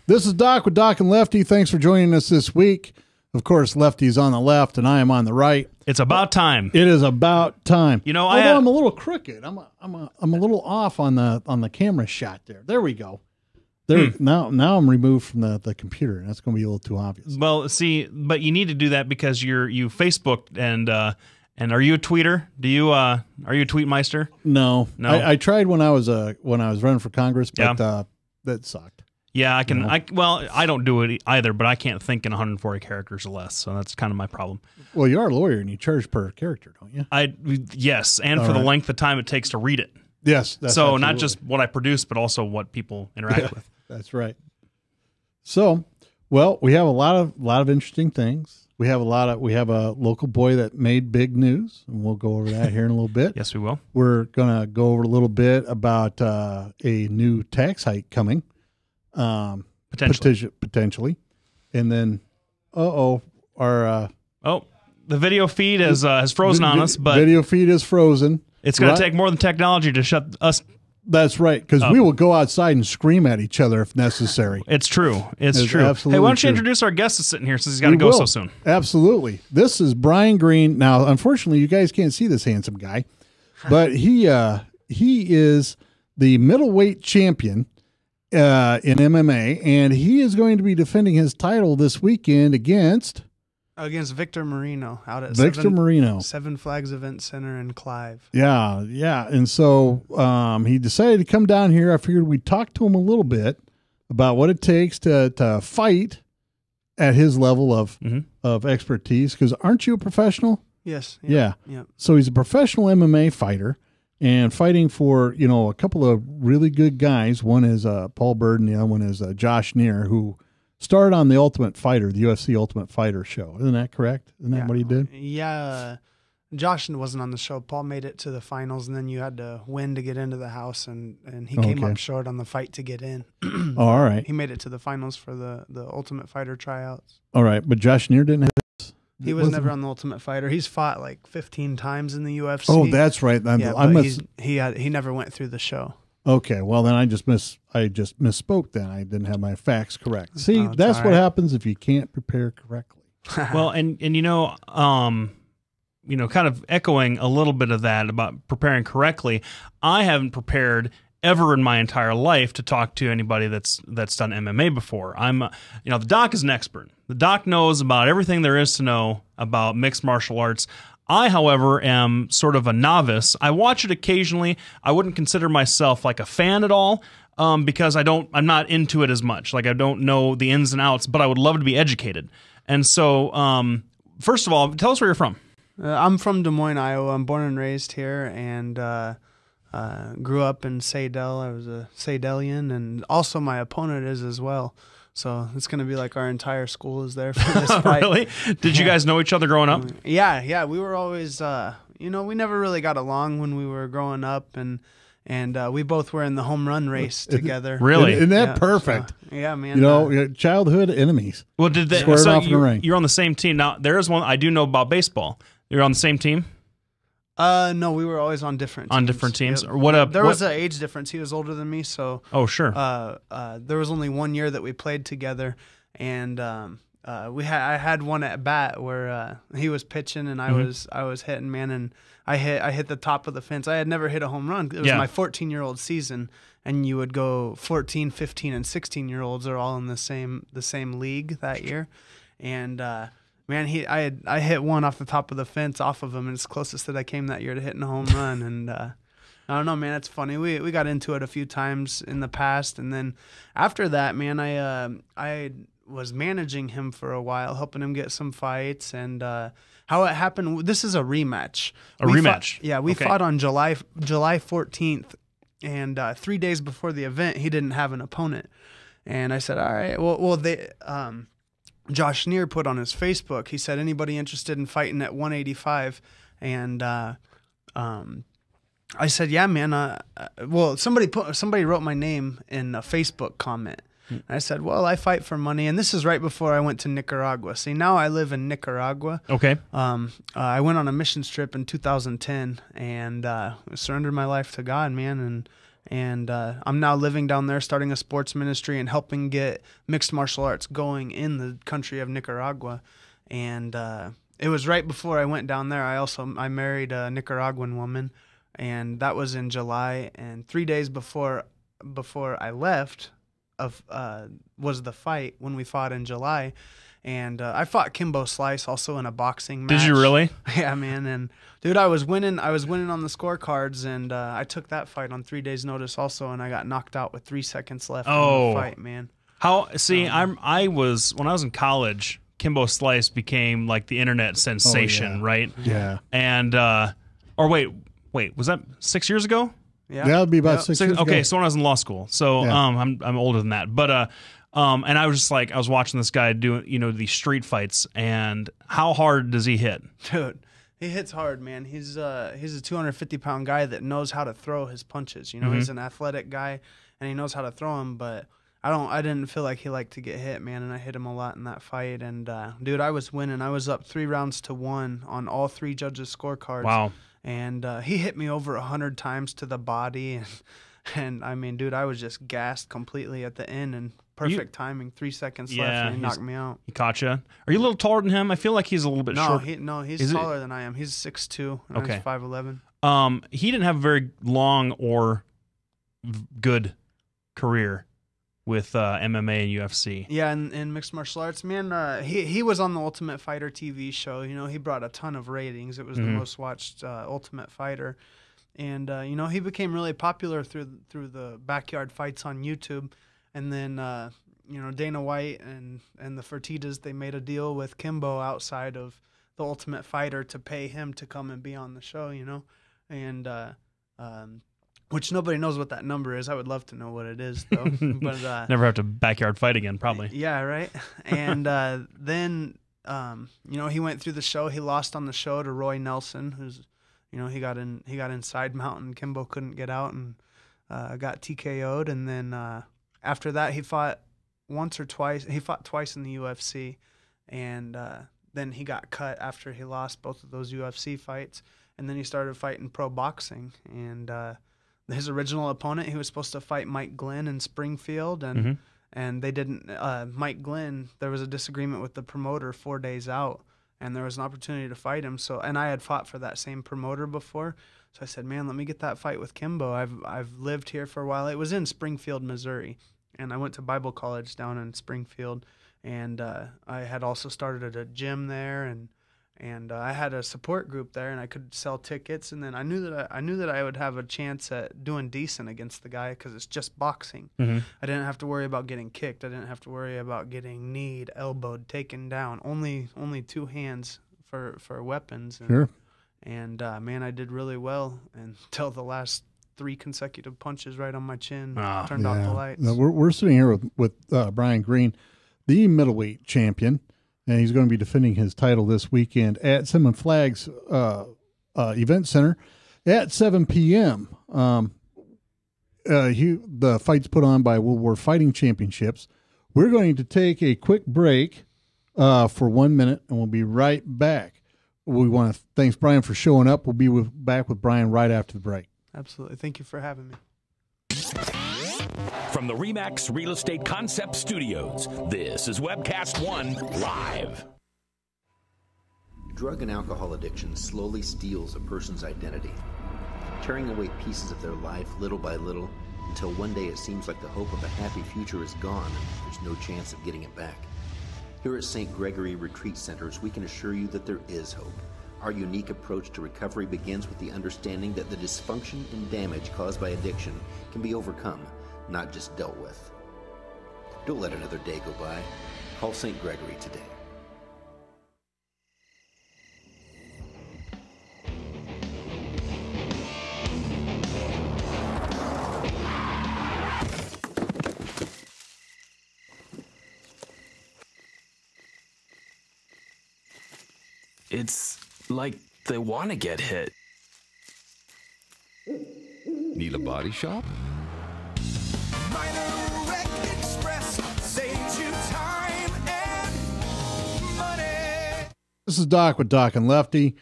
This is Doc with Doc and Lefty. Thanks for joining us this week. Of course, Lefty's on the left and I am on the right. It's about time. It is about time. You know, although I'm a little crooked. I'm a little off on the camera shot there. There we go. There now I'm removed from the computer, and that's going to be a little too obvious. Well, see, but you need to do that because you Facebooked and are you a tweeter? Do you are you a tweetmeister? No. I tried when I was running for Congress, but that sucked. Yeah, I can. I don't do it either, but I can't think in 140 characters or less, so that's kind of my problem. Well, you are a lawyer and you charge per character, don't you? Yes, and for the length of time it takes to read it. Yes, that's so not just what I produce, but also what people interact with. That's right. So, well, we have a lot of interesting things. We have a local boy that made big news, and we'll go over that here in a little bit. Yes, we will. We're gonna go over a little bit about a new tax hike coming, potentially, and then the video feed has frozen on us, but video feed is frozen. It's going to take more than technology to shut us. That's right, because we will go outside and scream at each other if necessary. It's true. It's true. Absolutely. Hey, why don't you introduce our guest that's sitting here since he's got to go so soon? Absolutely. This is Brian Green. Now, unfortunately, you guys can't see this handsome guy, but he is the middleweight champion in MMA, and he is going to be defending his title this weekend against Victor Marino out at Seven Flags Event Center in Clive. Yeah. And so he decided to come down here. I figured we'd talk to him a little bit about what it takes to fight at his level of expertise. Because aren't you a professional? Yes. Yeah. So he's a professional MMA fighter and fighting for, a couple of really good guys. One is Paul Bird and the other one is Josh Neer, who starred on the Ultimate Fighter, the UFC Ultimate Fighter show. Isn't that correct? Isn't that what he did? Yeah. Josh wasn't on the show. Paul made it to the finals, and then you had to win to get into the house, and he came up short on the fight to get in. All right. He made it to the finals for the Ultimate Fighter tryouts. All right, but Josh Neer didn't have this? He was never on the Ultimate Fighter. He's fought like 15 times in the UFC. Oh, that's right. He never went through the show. Okay, well then I just misspoke. Then I didn't have my facts correct. See, that's what happens if you can't prepare correctly. Well, and kind of echoing a little bit of that about preparing correctly. I haven't prepared ever in my entire life to talk to anybody that's done MMA before. The Doc is an expert. The Doc knows about everything there is to know about mixed martial arts. I, however, am sort of a novice. I watch it occasionally. I wouldn't consider myself like a fan at all because I'm not into it as much. Like I don't know the ins and outs, but I would love to be educated. And so, first of all, tell us where you're from. I'm from Des Moines, Iowa. I'm born and raised here, and grew up in Saydel. I was a Saydelian, and also my opponent is as well. So it's going to be like our entire school is there for this fight. Really? Did you guys know each other growing up? Yeah. We were always, we never really got along when we were growing up, and we both were in the home run race together. Really? Isn't that perfect? So, yeah, man. Childhood enemies. Well, did they? So you're on the same team now. There is one I do know about baseball. You're on the same team. No, we were always on different teams. On different teams? Yep. Or there was an age difference. He was older than me, so... Oh, sure. There was only 1 year that we played together, and I had one at bat where he was pitching and I was hitting, man, and I hit the top of the fence. I had never hit a home run. It was my 14-year-old season, and you would go 14, 15, and 16-year-olds are all in the same league that year, and... man, I hit one off the top of the fence off of him, and it's closest that I came that year to hitting a home run. And I don't know, man, it's funny. We got into it a few times in the past, and then after that, man, I was managing him for a while, helping him get some fights. And how it happened, this is a rematch. We fought on July 14th, and 3 days before the event, he didn't have an opponent. And I said, all right, well, they... Josh Neer put on his Facebook, he said, anybody interested in fighting at 185? And I said, yeah, man. Well, somebody wrote my name in a Facebook comment. And I said, well, I fight for money. And this is right before I went to Nicaragua. See, now I live in Nicaragua. Okay. I went on a missions trip in 2010 and surrendered my life to God, man. And I'm now living down there, starting a sports ministry and helping get mixed martial arts going in the country of Nicaragua. And it was right before I went down there. I married a Nicaraguan woman, and that was in July. And 3 days before I left was the fight when we fought in July. And I fought Kimbo Slice also in a boxing match. Did you really? Yeah, man. And dude, I was winning on the scorecards, and I took that fight on 3 days' notice also, and I got knocked out with 3 seconds left in the fight, man. I was when I was in college, Kimbo Slice became like the internet sensation, right? Yeah. And wait, was that 6 years ago? Yeah, that would be about 6 years ago. Okay, so when I was in law school, so I'm older than that, but and I was just like, I was watching this guy doing, these street fights, and how hard does he hit? Dude, he hits hard, man. He's a 250-pound guy that knows how to throw his punches. He's an athletic guy, and he knows how to throw them. But I didn't feel like he liked to get hit, man. And I hit him a lot in that fight. And dude, I was winning. I was up 3 rounds to 1 on all 3 judges' scorecards. Wow. And he hit me over 100 times to the body, and I mean, dude, I was just gassed completely at the end, and perfect timing, 3 seconds left, and he knocked me out. He caught you. Are you a little taller than him? I feel like he's a little bit short. He's taller than I am. He's 6'2", and I'm 5'11". He didn't have a very long or good career with MMA and UFC. Yeah, in mixed martial arts, man. He was on the Ultimate Fighter TV show. He brought a ton of ratings. It was the most watched Ultimate Fighter. And, he became really popular through the backyard fights on YouTube. And then, Dana White and the Fertittas, they made a deal with Kimbo outside of the Ultimate Fighter to pay him to come and be on the show, And which nobody knows what that number is. I would love to know what it is, though. But never have to backyard fight again, probably. Yeah, right. And then, he went through the show. He lost on the show to Roy Nelson, who's, he got inside mount, and Kimbo couldn't get out and got TKO'd. And then after that, he fought once or twice. He fought twice in the UFC, and then he got cut after he lost both of those UFC fights. And then he started fighting pro boxing, and his original opponent, he was supposed to fight Mike Glenn in Springfield, and they didn't. Mike Glenn, there was a disagreement with the promoter 4 days out, and there was an opportunity to fight him. So, and I had fought for that same promoter before, so I said, "Man, let me get that fight with Kimbo. I've lived here for a while." It was in Springfield, Missouri, and I went to Bible college down in Springfield, and I had also started at a gym there, and I had a support group there, and I could sell tickets. And then I knew that I would have a chance at doing decent against the guy because it's just boxing. I didn't have to worry about getting kicked. I didn't have to worry about getting kneed, elbowed, taken down. Only 2 hands for weapons. And, sure. And man, I did really well until the last 3 consecutive punches right on my chin turned off the lights. No, we're sitting here with Brian Green, the middleweight champion. And he's going to be defending his title this weekend at Seven Flags Event Center at 7 p.m. The fight's put on by World War Fighting Championships. We're going to take a quick break for 1 minute, and we'll be right back. We want to thanks Brian for showing up. We'll be back with Brian right after the break. Absolutely. Thank you for having me. From the RE/MAX Real Estate Concept Studios, this is Webcast One Live. Drug and alcohol addiction slowly steals a person's identity, tearing away pieces of their life little by little until one day it seems like the hope of a happy future is gone and there's no chance of getting it back. Here at St. Gregory Retreat Centers, we can assure you that there is hope. Our unique approach to recovery begins with the understanding that the dysfunction and damage caused by addiction can be overcome, not just dealt with. Don't let another day go by. Call St. Gregory today. It's like they want to get hit. Need a body shop? Minor Wreck Express saves you time and money. This is Doc with Doc and Lefty.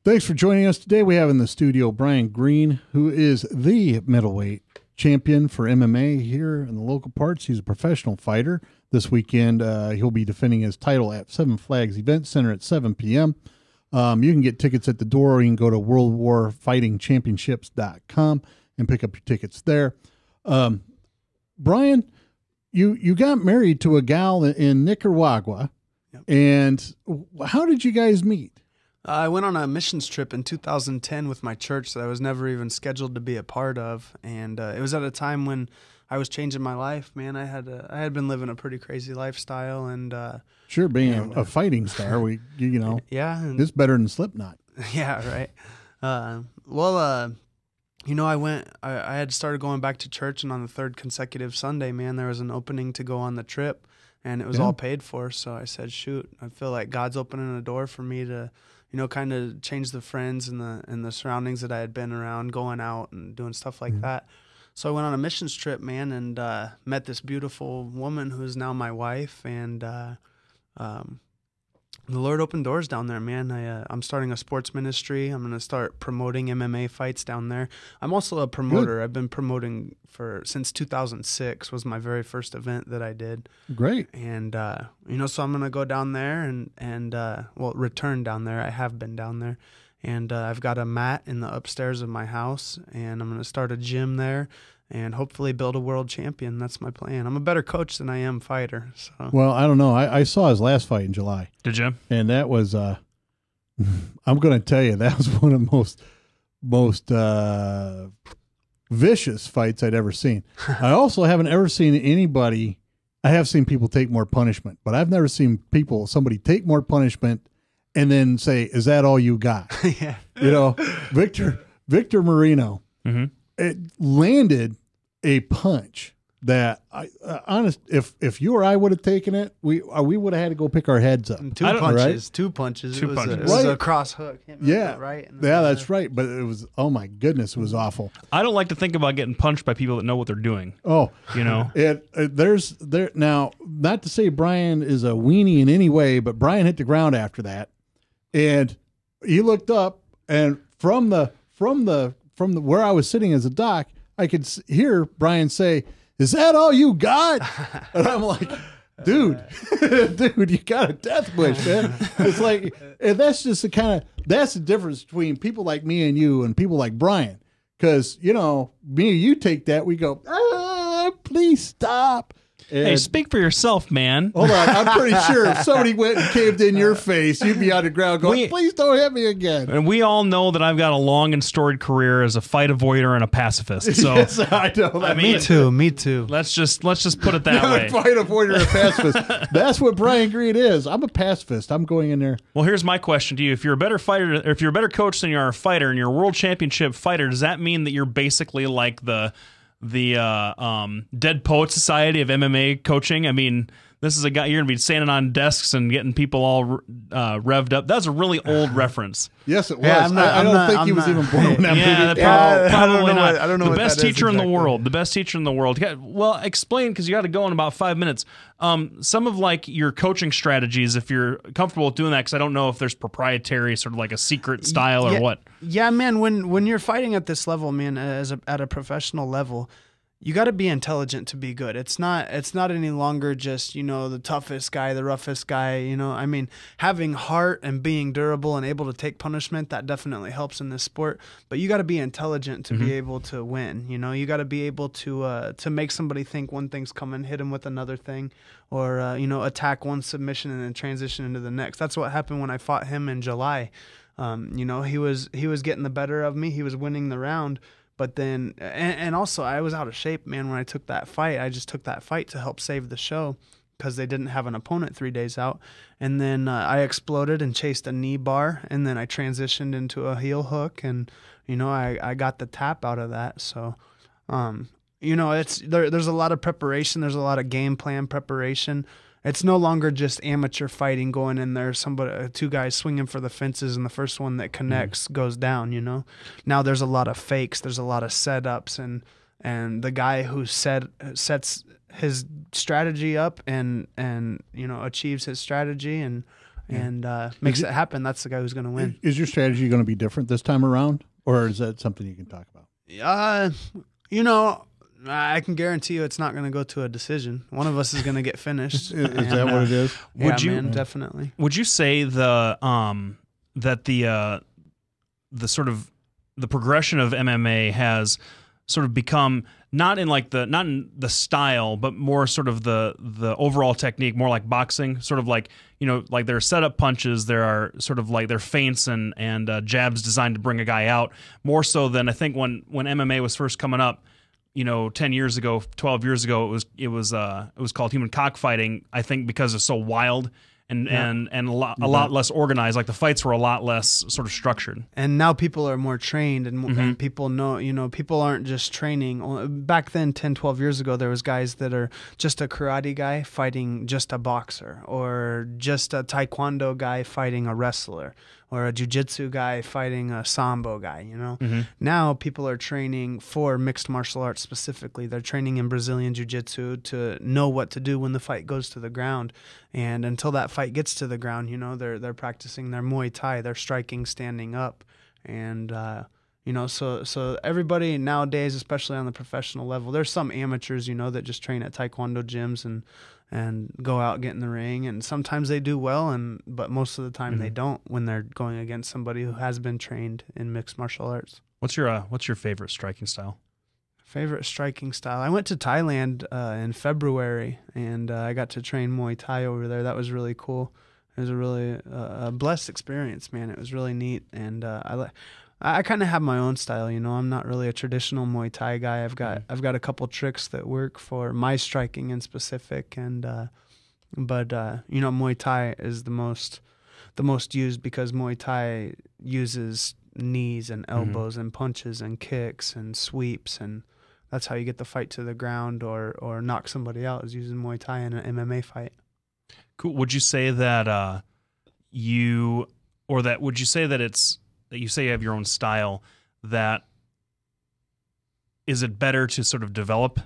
Thanks for joining us today. We have in the studio Brian Green, who is the middleweight champion for MMA here in the local parts. He's a professional fighter. This weekend, he'll be defending his title at Seven Flags Event Center at 7 p.m. You can get tickets at the door, or you can go to worldwarfightingchampionships.com and pick up your tickets there. Brian, you got married to a gal in Nicaragua, Yep. and how did you guys meet? I went on a missions trip in 2010 with my church that I was never even scheduled to be a part of, and it was at a time when I was changing my life. Man, I had been living a pretty crazy lifestyle, and Sure, being a fighting star, yeah, and, it's better than Slipknot. yeah, right. I had started going back to church, and on the third consecutive Sunday, man, there was an opening to go on the trip, and it was all paid for. So I said, shoot, I feel like God's opening a door for me to, kind of change the friends and the surroundings that I had been around, going out and doing stuff like that. So I went on a missions trip, man, and met this beautiful woman who is now my wife, and the Lord opened doors down there, man. I'm starting a sports ministry. I'm going to start promoting MMA fights down there. I'm also a promoter. Good. I've been promoting since 2006 was my very first event that I did. Great. And, so I'm going to go down there and return down there. I have been down there. And I've got a mat in the upstairs of my house, and I'm going to start a gym there and hopefully build a world champion. That's my plan. I'm a better coach than I am fighter. So. Well, I don't know. I saw his last fight in July. Did you? And that was, I'm going to tell you, that was one of the most vicious fights I'd ever seen. I also haven't ever seen anybody, I have seen people take more punishment, but I've never seen somebody take more punishment and then say, is that all you got? Yeah. Victor Marino, it landed a punch that if you or I would have taken it, we would have had to go pick our heads up. Two punches. It was a cross hook. Yeah, right. Yeah, that's right. But it was, oh my goodness, it was awful. I don't like to think about getting punched by people that know what they're doing. Oh, now, not to say Brian is a weenie in any way, but Brian hit the ground after that, and he looked up, and from the where I was sitting as a doc, I could hear Brian say, "Is that all you got?" And I'm like, dude, you got a death wish, man. It's like, and that's just that's the difference between people like me and you and people like Brian. Because, me and you take that, we go, please stop. And hey, speak for yourself, man. Hold on. I'm pretty sure if somebody went and caved in your face, you'd be on the ground going, please don't hit me again. And we all know that I've got a long and storied career as a fight avoider and a pacifist. So yes, I know. Me too. Let's just put it that way. Fight avoider and a pacifist. That's what Brian Green is. I'm a pacifist. I'm going in there. Well, here's my question to you. If you're a better fighter, or if you're a better coach than you are a fighter and you're a world championship fighter, does that mean that you're basically like the Dead Poet Society of MMA coaching? I mean, this is a guy, you're going to be standing on desks and getting people all revved up. That's a really old reference. Yes, it was. Yeah, I don't think he was even born when that movie. Probably not. I don't know the what best that is teacher in the exactly. world. The best teacher in the world. Well, explain, because you got to go in about 5 minutes. Some of like your coaching strategies, if you're comfortable with doing that, because I don't know if there's proprietary sort of like a secret style or what. Yeah, man. When you're fighting at this level, man, at a professional level, you got to be intelligent to be good. It's not any longer just, the toughest guy, the roughest guy, I mean, having heart and being durable and able to take punishment, that definitely helps in this sport, but you got to be intelligent to be able to win. You got to be able to make somebody think one thing's coming, hit him with another thing, or attack one submission and then transition into the next. That's what happened when I fought him in July. He was getting the better of me. He was winning the round. But then, and also, I was out of shape, man, when I took that fight. I just took that fight to help save the show because they didn't have an opponent 3 days out. And then I exploded and chased a knee bar, and then I transitioned into a heel hook, and, I got the tap out of that. So, there's a lot of preparation. There's a lot of game plan preparation. It's no longer just amateur fighting going in there, two guys swinging for the fences, and the first one that connects goes down, Now there's a lot of fakes, there's a lot of setups, and the guy who sets his strategy up and achieves his strategy and and makes it happen, that's the guy who's going to win. Is your strategy going to be different this time around, or is that something you can talk about? You know, I can guarantee you it's not going to go to a decision. One of us is going to get finished. Is that what it is? Would you definitely? Would you say the sort of the progression of MMA has sort of become not in the style, but more sort of the overall technique, more like boxing, sort of like, you know, like there are setup punches, there are sort of like there are feints and jabs designed to bring a guy out, more so than I think when MMA was first coming up, you know, 10 years ago, 12 years ago, it was called human cockfighting, I think, because it's so wild and a lot less organized. Like the fights were a lot less sort of structured. And now people are more trained, and people know, you know, people aren't just training. Back then, 10, 12 years ago, there was guys that are just a karate guy fighting just a boxer, or just a taekwondo guy fighting a wrestler, or a jiu-jitsu guy fighting a sambo guy, you know? Now people are training for mixed martial arts specifically. They're training in Brazilian jiu-jitsu to know what to do when the fight goes to the ground. And until that fight gets to the ground, you know, they're practicing their Muay Thai, they're striking standing up. And, you know, so everybody nowadays, especially on the professional level, there's some amateurs, you know, that just train at taekwondo gyms and go out, get in the ring, and sometimes they do well, but most of the time they don't when they're going against somebody who has been trained in mixed martial arts. What's your favorite striking style? Favorite striking style? I went to Thailand in February, and I got to train Muay Thai over there. That was really cool. It was a really blessed experience, man. It was really neat, and I kind of have my own style, you know. I'm not really a traditional Muay Thai guy. I've got a couple tricks that work for my striking in specific, and but you know, Muay Thai is the most used because Muay Thai uses knees and elbows and punches and kicks and sweeps, and that's how you get the fight to the ground or knock somebody out, is using Muay Thai in an MMA fight. Cool. Would you say that would you say that it's that you say you have your own style, that is it better to sort of develop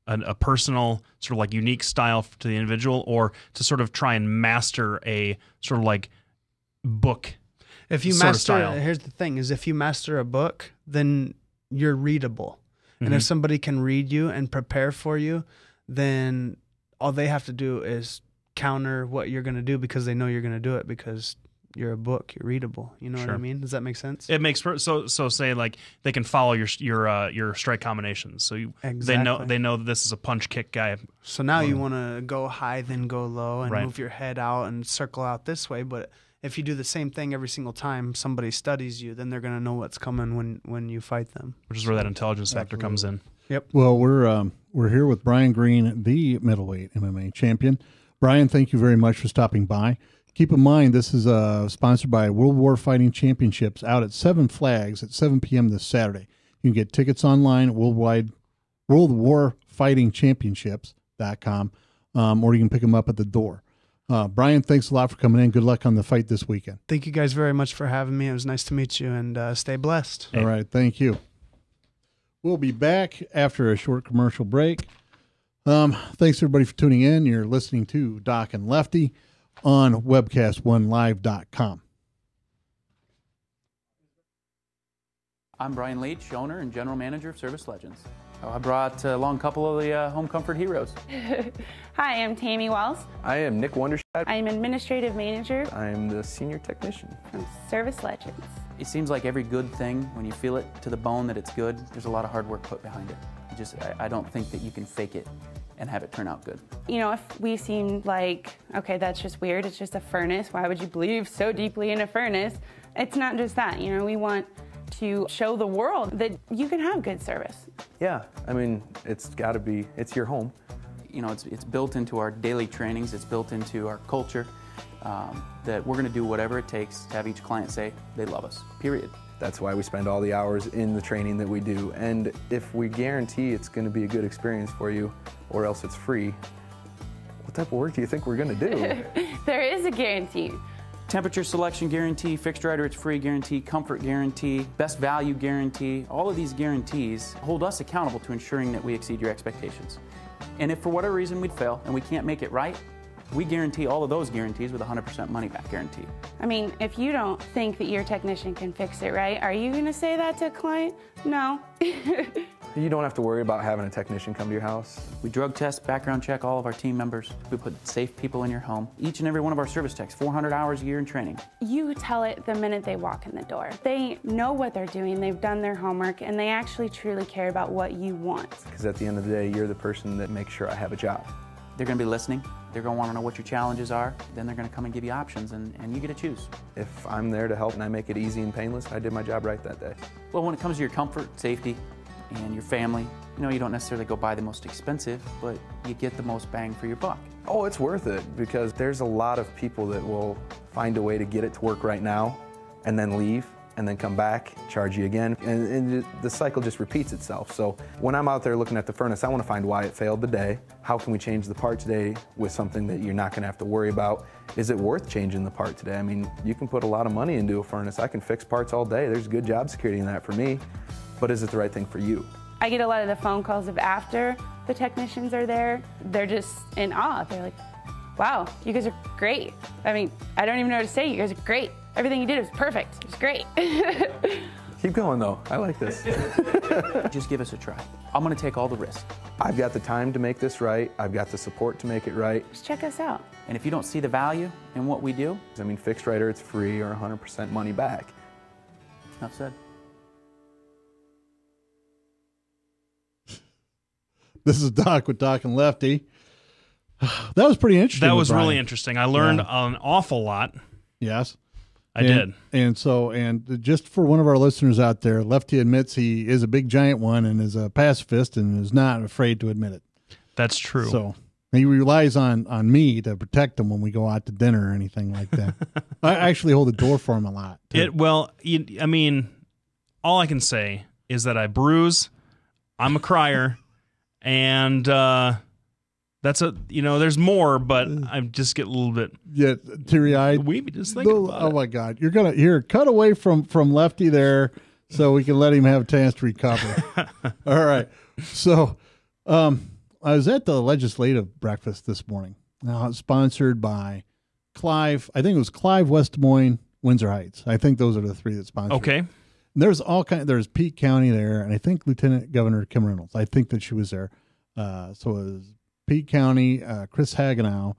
a personal sort of like unique style to the individual, or to sort of try and master a sort of like book? If you master, here's the thing, is if you master a book, then you're readable. And if somebody can read you and prepare for you, then all they have to do is counter what you're going to do, because they know you're going to do it because you're a book, you're readable. You know what I mean? Does that make sense? It makes so say like they can follow your strike combinations. So they know that this is a punch kick guy. So now you want to go high, then go low, and move your head out and circle out this way. But if you do the same thing every single time somebody studies you, then they're going to know what's coming when you fight them. Which is where that intelligence factor comes in. Yep. Well, we're here with Brian Green, the middleweight MMA champion. Brian, thank you very much for stopping by. Keep in mind, this is sponsored by World War Fighting Championships out at Seven Flags at 7 p.m. this Saturday. You can get tickets online at worldwarfightingchampionships.com, or you can pick them up at the door. Brian, thanks a lot for coming in. Good luck on the fight this weekend. Thank you guys very much for having me. It was nice to meet you, and stay blessed. All right, thank you. We'll be back after a short commercial break. Thanks, everybody, for tuning in. You're listening to Doc and Lefty on webcast1live.com. I'm Brian Leach, owner and general manager of Service Legends. I brought along a couple of the home comfort heroes. Hi, I'm Tammy Wells. I am Nick Wondershad. I'm administrative manager. I'm the senior technician from Service Legends. It seems like every good thing, when you feel it to the bone that it's good, there's a lot of hard work put behind it. I don't think that you can fake it and have it turn out good. You know, if we seem like, okay, that's just weird, it's just a furnace, why would you believe so deeply in a furnace? It's not just that, you know, we want to show the world that you can have good service. Yeah, I mean, it's gotta be, it's your home. You know, it's built into our daily trainings, it's built into our culture, that we're gonna do whatever it takes to have each client say they love us, period. That's why we spend all the hours in the training that we do. And if we guarantee it's going to be a good experience for you, or else it's free, what type of work do you think we're going to do? There is a guarantee. Temperature selection guarantee, fixed right or it's free guarantee, comfort guarantee, best value guarantee. All of these guarantees hold us accountable to ensuring that we exceed your expectations. And if for whatever reason we'd fail and we can't make it right, We guarantee all of those guarantees with a 100% money-back guarantee. I mean, if you don't think that your technician can fix it right, are you going to say that to a client? No. You don't have to worry about having a technician come to your house. We drug test, background check all of our team members. We put safe people in your home. Each and every one of our service techs, 400 hours a year in training. You tell it the minute they walk in the door. They know what they're doing, they've done their homework, and they actually truly care about what you want. Because at the end of the day, you're the person that makes sure I have a job. They're going to be listening. They're going to want to know what your challenges are. Then they're going to come and give you options, and you get to choose. If I'm there to help and I make it easy and painless, I did my job right that day. Well, when it comes to your comfort, safety, and your family, you don't necessarily go buy the most expensive, but you get the most bang for your buck. Oh, it's worth it, because there's a lot of people that will find a way to get it to work right now and then leave and then come back, charge you again, and the cycle just repeats itself. So when I'm out there looking at the furnace, I want to find why it failed today. How can we change the part today with something that you're not going to have to worry about? Is it worth changing the part today? I mean, you can put a lot of money into a furnace. I can fix parts all day. There's good job security in that for me, but is it the right thing for you? I get a lot of the phone calls of after the technicians are there. They're just in awe. They're like, wow, you guys are great. I mean, I don't even know what to say. You guys are great. Everything you did was perfect. It was great. Keep going though, I like this. Just give us a try. I'm gonna take all the risk. I've got the time to make this right. I've got the support to make it right. Just check us out. And if you don't see the value in what we do, I mean, fixed right or it's free or 100% money back. Enough said. This is Doc with Doc and Lefty. That was pretty interesting. That was really interesting. I learned an awful lot. Yes. I did. And just for one of our listeners out there, Lefty admits he is a big giant one and is a pacifist and is not afraid to admit it. That's true. So he relies on me to protect him when we go out to dinner or anything like that. I actually hold the door for him a lot. I mean, all I can say is that I bruise, I'm a crier, and that's there's more, but I just get a little bit teary-eyed. Weepy just thinking about it. My God. You're going to cut away from Lefty there so we can let him have a chance to recover. All right. So I was at the legislative breakfast this morning. Now it's sponsored by Clive. I think it was Clive, West Des Moines, Windsor Heights. I think those are the three that sponsored. Okay. And there's there's Peake County there, and I think Lieutenant Governor Kim Reynolds. I think that she was there. So it was Peake County, Chris Hagenow,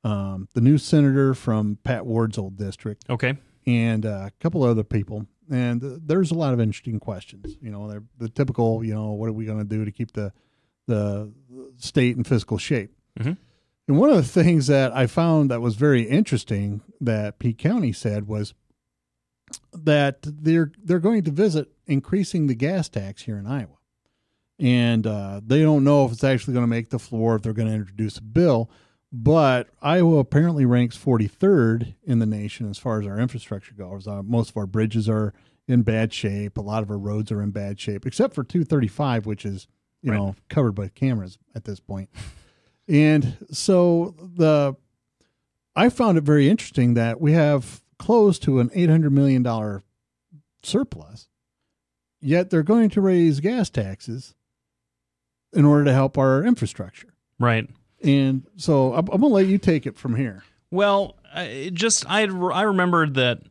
the new senator from Pat Ward's old district. Okay. And a couple other people. And there's a lot of interesting questions. They're the typical, what are we going to do to keep the state in fiscal shape? Mm-hmm. And one of the things that I found that was very interesting that Peake County said was that they're going to visit increasing the gas tax here in Iowa. And they don't know if it's actually going to make the floor, if they're going to introduce a bill. But Iowa apparently ranks 43rd in the nation as far as our infrastructure goes. Most of our bridges are in bad shape. A lot of our roads are in bad shape, except for 235, which is, covered by cameras at this point. And so I found it very interesting that we have close to an $800 million surplus, yet they're going to raise gas taxes in order to help our infrastructure. Right. And so I'm going to let you take it from here. Well, I remembered that,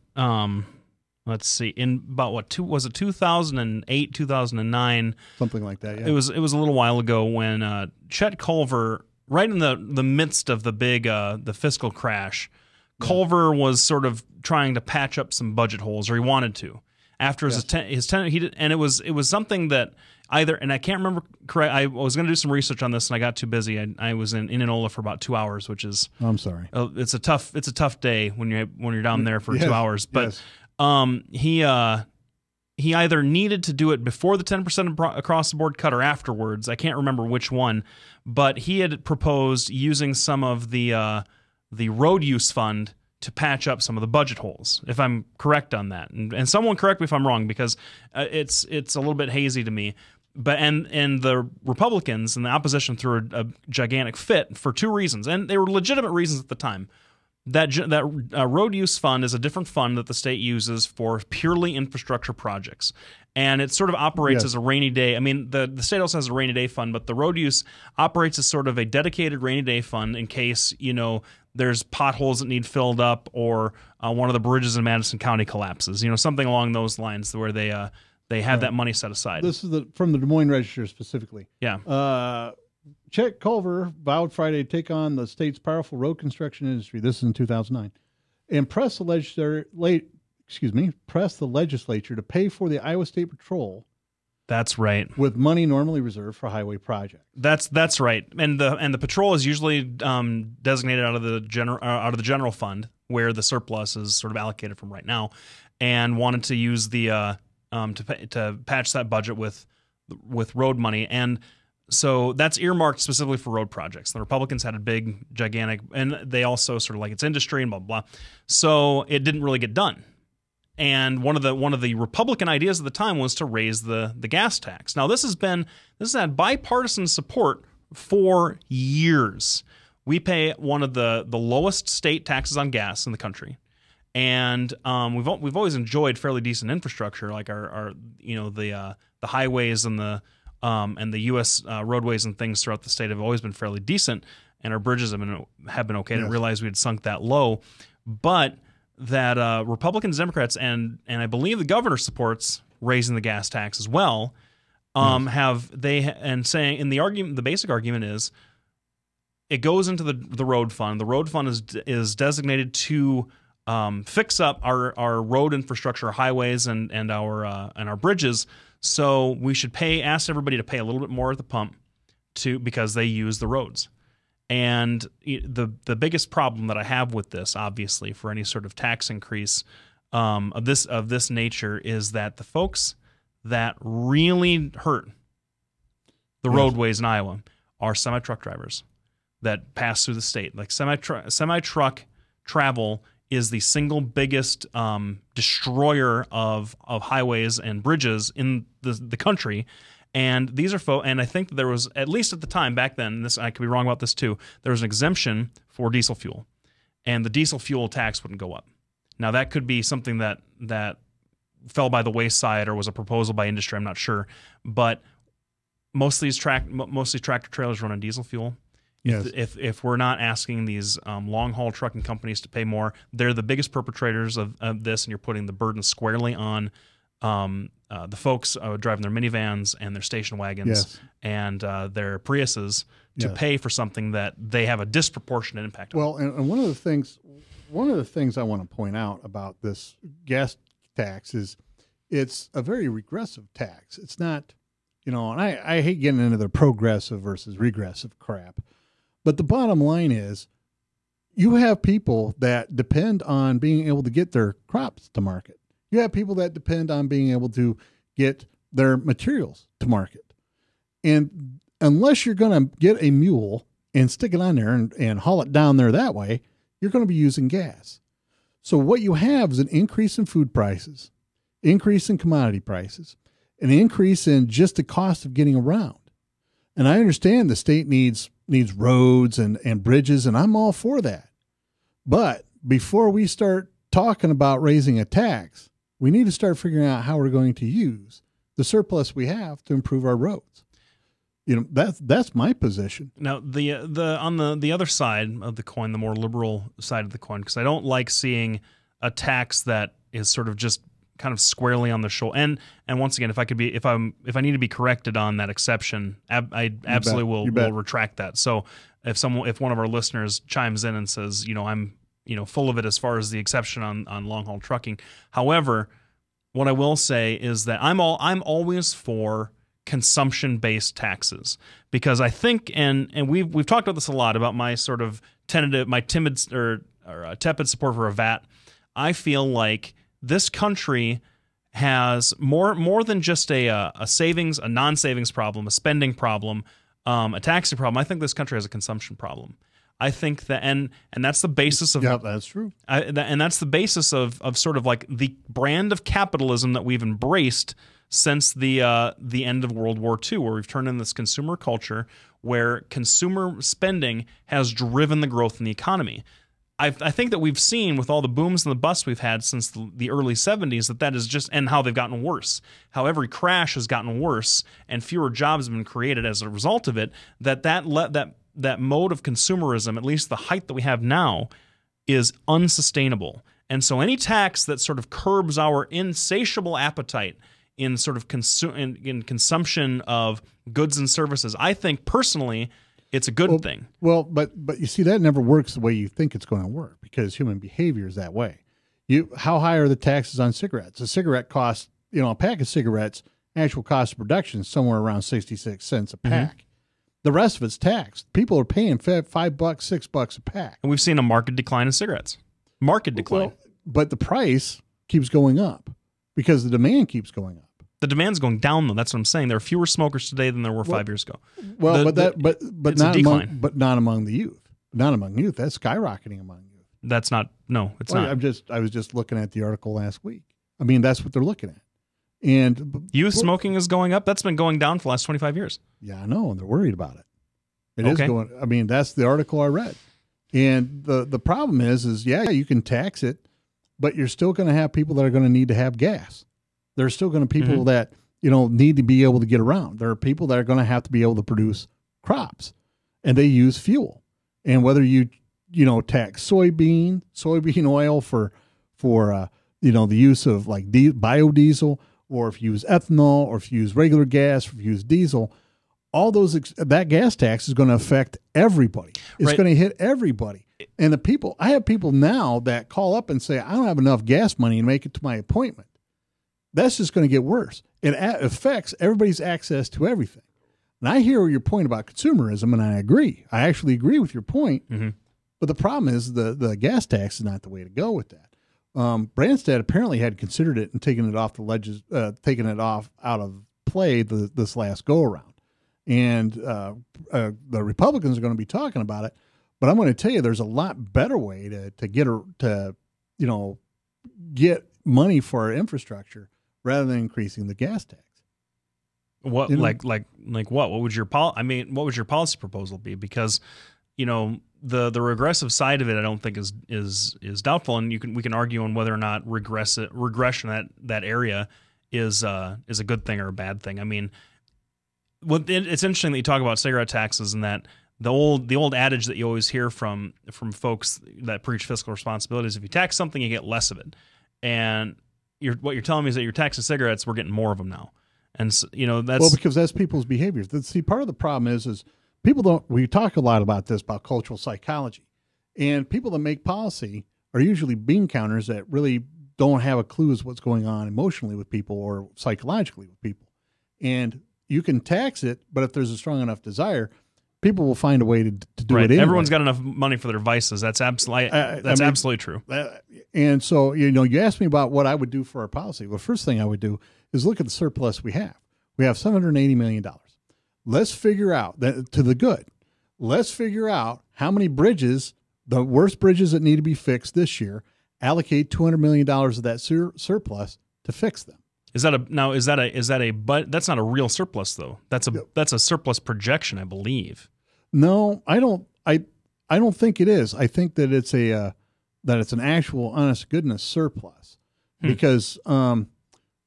let's see, in about 2008, 2009? Something like that, yeah. It was a little while ago when Chet Culver, right in the midst of the big, the fiscal crash, Culver was sort of trying to patch up some budget holes, or he wanted to. After his tenure, he did, and it was something that either, and I can't remember correct. I was going to do some research on this, and I got too busy. I was in Inola for about 2 hours, which is I'm sorry. It's a tough day when you're down there for 2 hours. But he either needed to do it before the 10% across the board cut or afterwards. I can't remember which one, but he had proposed using some of the road use fund to patch up some of the budget holes, if I'm correct on that. And someone correct me if I'm wrong, because it's a little bit hazy to me. But and the Republicans and the opposition threw a gigantic fit for two reasons, and they were legitimate reasons at the time. that road use fund is a different fund that the state uses for purely infrastructure projects. And it sort of operates as a rainy day. I mean, the state also has a rainy day fund, but the road use operates as sort of a dedicated rainy day fund in case, there's potholes that need filled up, or one of the bridges in Madison County collapses, something along those lines, where they have that money set aside. This is from the Des Moines Register specifically. Yeah. Chet Culver vowed Friday to take on the state's powerful road construction industry. This is in 2009, and press the legislature to pay for the Iowa State Patrol. That's right. With money normally reserved for highway projects. That's right. And the patrol is usually designated out of the general fund, where the surplus is sort of allocated from right now, and wanted to use the to patch that budget with road money. And so that's earmarked specifically for road projects. The Republicans had a big, gigantic, and they also sort of like it's industry and blah, blah, blah. So it didn't really get done. And one of the Republican ideas at the time was to raise the gas tax. Now this has had bipartisan support for years. We pay one of the lowest state taxes on gas in the country, and we've always enjoyed fairly decent infrastructure, like our the highways and the U.S. roadways and things throughout the state have always been fairly decent, and our bridges have been okay. I didn't realize we had sunk that low, but that Republicans, Democrats, and I believe the governor supports raising the gas tax as well. Saying in the argument, the basic argument is it goes into the road fund. The road fund is designated to fix up our road infrastructure, our highways, and our bridges. So we should ask everybody to pay a little bit more at the pump because they use the roads. And the biggest problem that I have with this, obviously, for any sort of tax increase of this nature, is that the folks that really hurt the roadways in Iowa are semi-truck drivers that pass through the state. Like semi-truck travel is the single biggest destroyer of highways and bridges in the country. And these are and I think that there was, at least at the time back then, I could be wrong about this too, there was an exemption for diesel fuel, and the diesel fuel tax wouldn't go up. Now that could be something that fell by the wayside or was a proposal by industry, I'm not sure, but most of these tractor trailers run on diesel fuel. Yes. If we're not asking these long haul trucking companies to pay more, they're the biggest perpetrators of this, and you're putting the burden squarely on the folks driving their minivans and their station wagons and their Priuses to pay for something that they have a disproportionate impact on. Well, and one of the things I want to point out about this gas tax is it's a very regressive tax. It's not, and I hate getting into the progressive versus regressive crap, but the bottom line is you have people that depend on being able to get their crops to market. You have people that depend on being able to get their materials to market. And unless you're going to get a mule and stick it on there and haul it down there that way, you're going to be using gas. So what you have is an increase in food prices, increase in commodity prices, an increase in just the cost of getting around. And I understand the state needs roads and bridges, and I'm all for that. But before we start talking about raising a tax, we need to start figuring out how we're going to use the surplus we have to improve our roads. That's my position. Now, on the other side of the coin, the more liberal side of the coin, because I don't like seeing a tax that is sort of just kind of squarely on the shoulder. And once again, if I need to be corrected on that exception, I absolutely will retract that. So if one of our listeners chimes in and says, I'm full of it as far as the exception on long haul trucking. However, what I will say is that I'm always for consumption-based taxes, because I think, and we've talked about this a lot, about my sort of tepid support for a VAT. I feel like this country has more than just a savings, a non-savings problem, a spending problem, a taxing problem. I think this country has a consumption problem. I think that, and that's the basis of, that's true. And that's the basis of sort of like the brand of capitalism that we've embraced since the end of World War II, where we've turned in this consumer culture where consumer spending has driven the growth in the economy. I think that we've seen with all the booms and the busts we've had since the early 70s that is just, and how they've gotten worse, how every crash has gotten worse and fewer jobs have been created as a result of it, that mode of consumerism, at least the height that we have now, is unsustainable. And so any tax that sort of curbs our insatiable appetite in sort of in consumption of goods and services, I think personally it's a good thing. Well, but you see, that never works the way you think it's going to work, because human behavior is that way. How high are the taxes on cigarettes? A cigarette costs, a pack of cigarettes, actual cost of production is somewhere around 66 cents a pack. The rest of it's taxed. People are paying $5, $6 a pack. And we've seen a market decline in cigarettes. Market decline. Well, but the price keeps going up because the demand keeps going up. The demand's going down, though. That's what I'm saying. There are fewer smokers today than there were 5 years ago. Well, but not among the youth. Not among youth. That's skyrocketing among youth. That's not. No, it's not. I was just looking at the article last week. I mean, that's what they're looking at. And youth smoking is going up. That's been going down for the last 25 years. Yeah, I know, and they're worried about it. It is going. I mean, that's the article I read. And the problem is you can tax it, but you're still going to have people that are going to need to have gas. There's still going to be people that, need to be able to get around. There are people that are going to have to be able to produce crops, and they use fuel. And whether you tax soybean oil for the use of like biodiesel, or if you use ethanol, or if you use regular gas, or if you use diesel, all those that gas tax is going to affect everybody. It's going to hit everybody. And I have people now that call up and say, I don't have enough gas money to make it to my appointment. That's just going to get worse. It affects everybody's access to everything. And I hear your point about consumerism, and I agree. I actually agree with your point. But the problem is the gas tax is not the way to go with that. Branstad apparently had considered it and taken it off out of play this last go around. And the Republicans are going to be talking about it. But I'm going to tell you, there's a lot better way to get money for our infrastructure rather than increasing the gas tax. What like what? What would your policy proposal be? Because the regressive side of it, I don't think is doubtful, and we can argue on whether or not regression in that area is a good thing or a bad thing. I mean, it's interesting that you talk about cigarette taxes, and that the old adage that you always hear from folks that preach fiscal responsibility is if you tax something, you get less of it. And what you're telling me is that you're taxing cigarettes, we're getting more of them now. And so, that's because that's people's behaviors. See, part of the problem is people we talk a lot about this, about cultural psychology, and people that make policy are usually bean counters that really don't have a clue as what's going on emotionally with people or psychologically with people. And you can tax it, but if there's a strong enough desire, people will find a way to do it anyway. Everyone's got enough money for their vices. That's absolutely absolutely true. And so, you asked me about what I would do for our policy. Well, the first thing I would do is look at the surplus we have. We have $780 million. Let's figure out that to the good. Let's figure out how many bridges, the worst bridges that need to be fixed this year, allocate $200 million of that surplus to fix them. But that's not a real surplus though. That's a surplus projection, I believe. No, I don't think it is. I think that it's an actual honest goodness surplus because,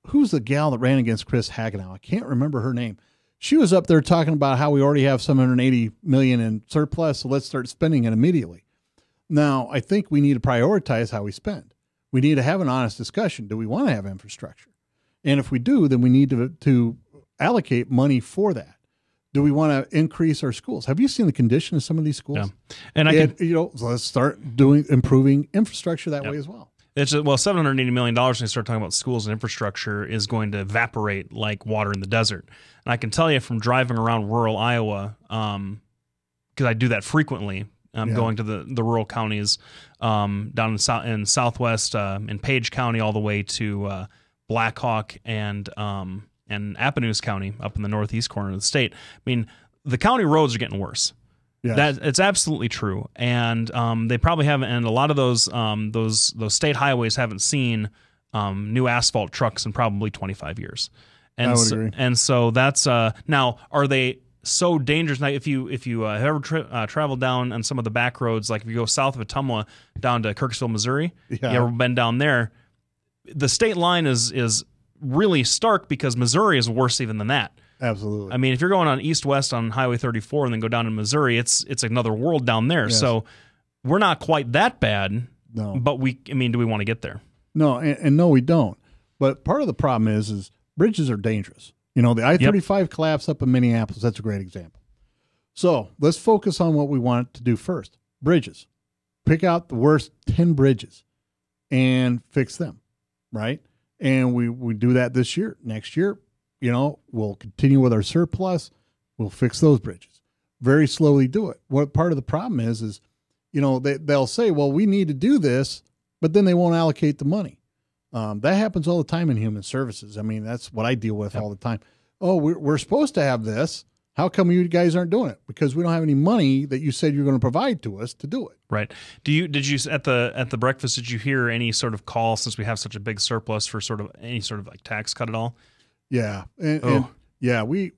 who's the gal that ran against Chris Hagenow? I can't remember her name. She was up there talking about how we already have $780 million in surplus, so let's start spending it immediately. Now, I think we need to prioritize how we spend. We need to have an honest discussion. Do we want to have infrastructure? And if we do, then we need to allocate money for that. Do we want to increase our schools? Have you seen the condition of some of these schools? Yeah. And so let's start improving infrastructure that way as well. $780 million when you start talking about schools and infrastructure is going to evaporate like water in the desert. And I can tell you from driving around rural Iowa, because I do that frequently, going to the rural counties down in southwest, in Page County, all the way to Blackhawk and Appanoose County up in the northeast corner of the state. I mean, the county roads are getting worse. Yes. It's absolutely true, and they probably haven't. And a lot of those state highways haven't seen new asphalt trucks in probably 25 years. And I would agree. And so that's now, are they so dangerous. Now, if you have ever traveled down on some of the back roads, like if you go south of Ottumwa down to Kirksville, Missouri, you ever been down there? The state line is really stark because Missouri is worse even than that. Absolutely. I mean, if you're going on east-west on Highway 34 and then go down to Missouri, it's another world down there. Yes. So we're not quite that bad. No. But do we want to get there? No, and no, we don't. But part of the problem is bridges are dangerous. The I-35 collapse up in Minneapolis, that's a great example. So let's focus on what we want to do first. Bridges. Pick out the worst 10 bridges and fix them, right? And we do that this year. Next year, we'll continue with our surplus. We'll fix those bridges. Very slowly do it. What part of the problem is they'll say, well, we need to do this, but then they won't allocate the money. That happens all the time in human services. I mean, that's what I deal with all the time. Oh, we're supposed to have this. How come you guys aren't doing it? Because we don't have any money that you said you're going to provide to us to do it. Right. Did you at the breakfast, did you hear any sort of call, since we have such a big surplus, for any sort of like tax cut at all? Yeah. And we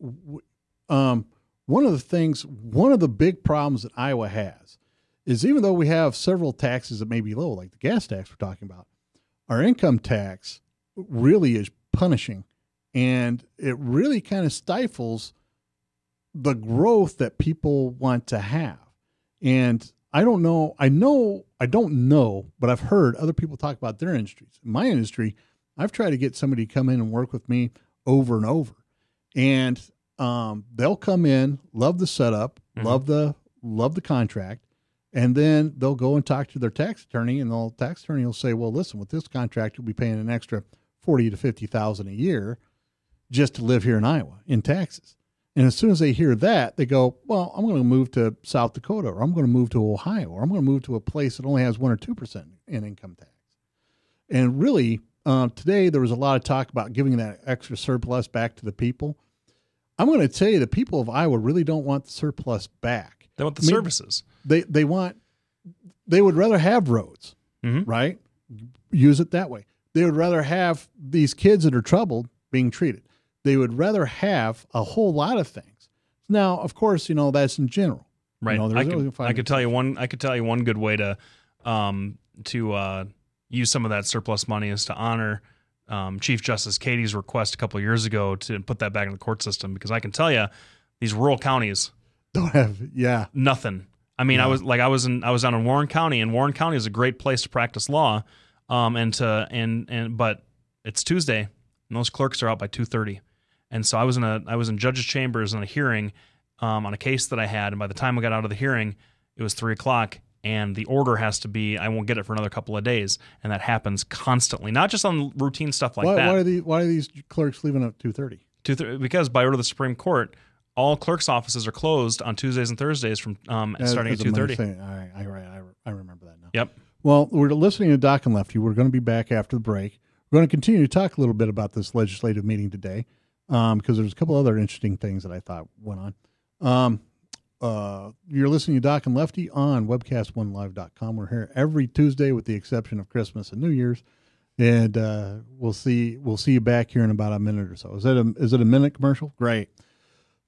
one of the big problems that Iowa has is, even though we have several taxes that may be low, like the gas tax we're talking about, our income tax really is punishing, and it really kind of stifles the growth that people want to have. And I don't know, but I've heard other people talk about their industries. In my industry, I've tried to get somebody to come in and work with me over and over. And they'll come in, love the setup, love the contract, and then they'll go and talk to their tax attorney, and the tax attorney will say, well, listen, with this contract, you'll be paying an extra $40,000 to $50,000 a year just to live here in Iowa in taxes. And as soon as they hear that, they go, well, I'm going to move to South Dakota, or I'm going to move to Ohio, or I'm going to move to a place that only has 1 or 2% in income tax. And really, today there was a lot of talk about giving that extra surplus back to the people. I'm going to tell you, the people of Iowa really don't want the surplus back. They want the services. They would rather have roads, right? Use it that way. They would rather have these kids that are troubled being treated. They would rather have a whole lot of things. Now, of course, that's in general. Right. I could tell you one good way to use some of that surplus money is to honor Chief Justice Katie's request a couple of years ago to put that back in the court system, because I can tell you, these rural counties don't have nothing. I mean, I was down in Warren County, and Warren County is a great place to practice law, but it's Tuesday, and those clerks are out by 2:30. And so I was in judge's chambers on a hearing on a case that I had, and by the time I got out of the hearing, it was 3:00, and the order has to be, I won't get it for another couple of days, and that happens constantly, not just on routine stuff like that. Why are these clerks leaving at 2:30? Because by order of the Supreme Court, all clerks' offices are closed on Tuesdays and Thursdays from starting at 2:30. I remember that now. Yep. Well, we're listening to Doc and Lefty. We're going to be back after the break. We're going to continue to talk a little bit about this legislative meeting today, because there's a couple other interesting things that I thought went on. You're listening to Doc and Lefty on webcast1live.com. We're here every Tuesday with the exception of Christmas and New Year's, and we'll see you back here in about a minute or so. Is it a minute commercial? Great.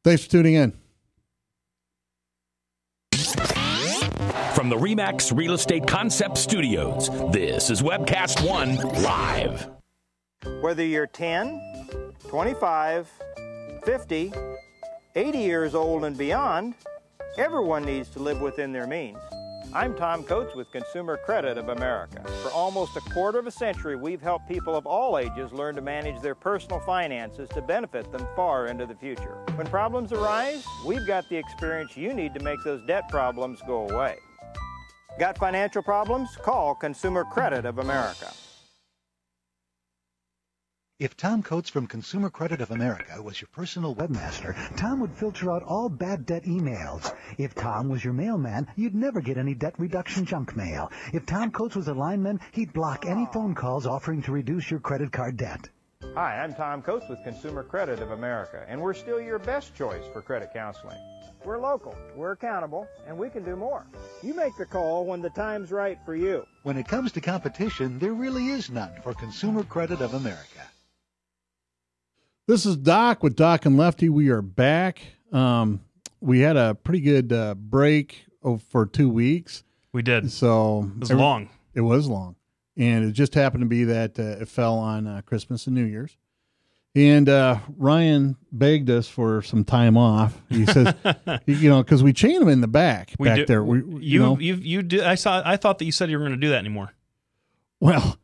Thanks for tuning in. From the RE/MAX Real Estate Concept Studios, this is Webcast One Live. Whether you're 10, 25, 50, 80 years old and beyond, everyone needs to live within their means. I'm Tom Coates with Consumer Credit of America. For almost a quarter of a century, we've helped people of all ages learn to manage their personal finances to benefit them far into the future. When problems arise, we've got the experience you need to make those debt problems go away. Got financial problems? Call Consumer Credit of America. If Tom Coates from Consumer Credit of America was your personal webmaster, Tom would filter out all bad debt emails. If Tom was your mailman, you'd never get any debt reduction junk mail. If Tom Coates was a lineman, he'd block any phone calls offering to reduce your credit card debt. Hi, I'm Tom Coates with Consumer Credit of America, and we're still your best choice for credit counseling. We're local, we're accountable, and we can do more. You make the call when the time's right for you. When it comes to competition, there really is none for Consumer Credit of America. This is Doc with Doc and Lefty. We are back. we had a pretty good break for 2 weeks. We did. So it was long. It was long. And it just happened to be that it fell on Christmas and New Year's. And Ryan begged us for some time off. He says, because we chain them in the back there. You did. I thought that you said you were going to do that anymore. Well,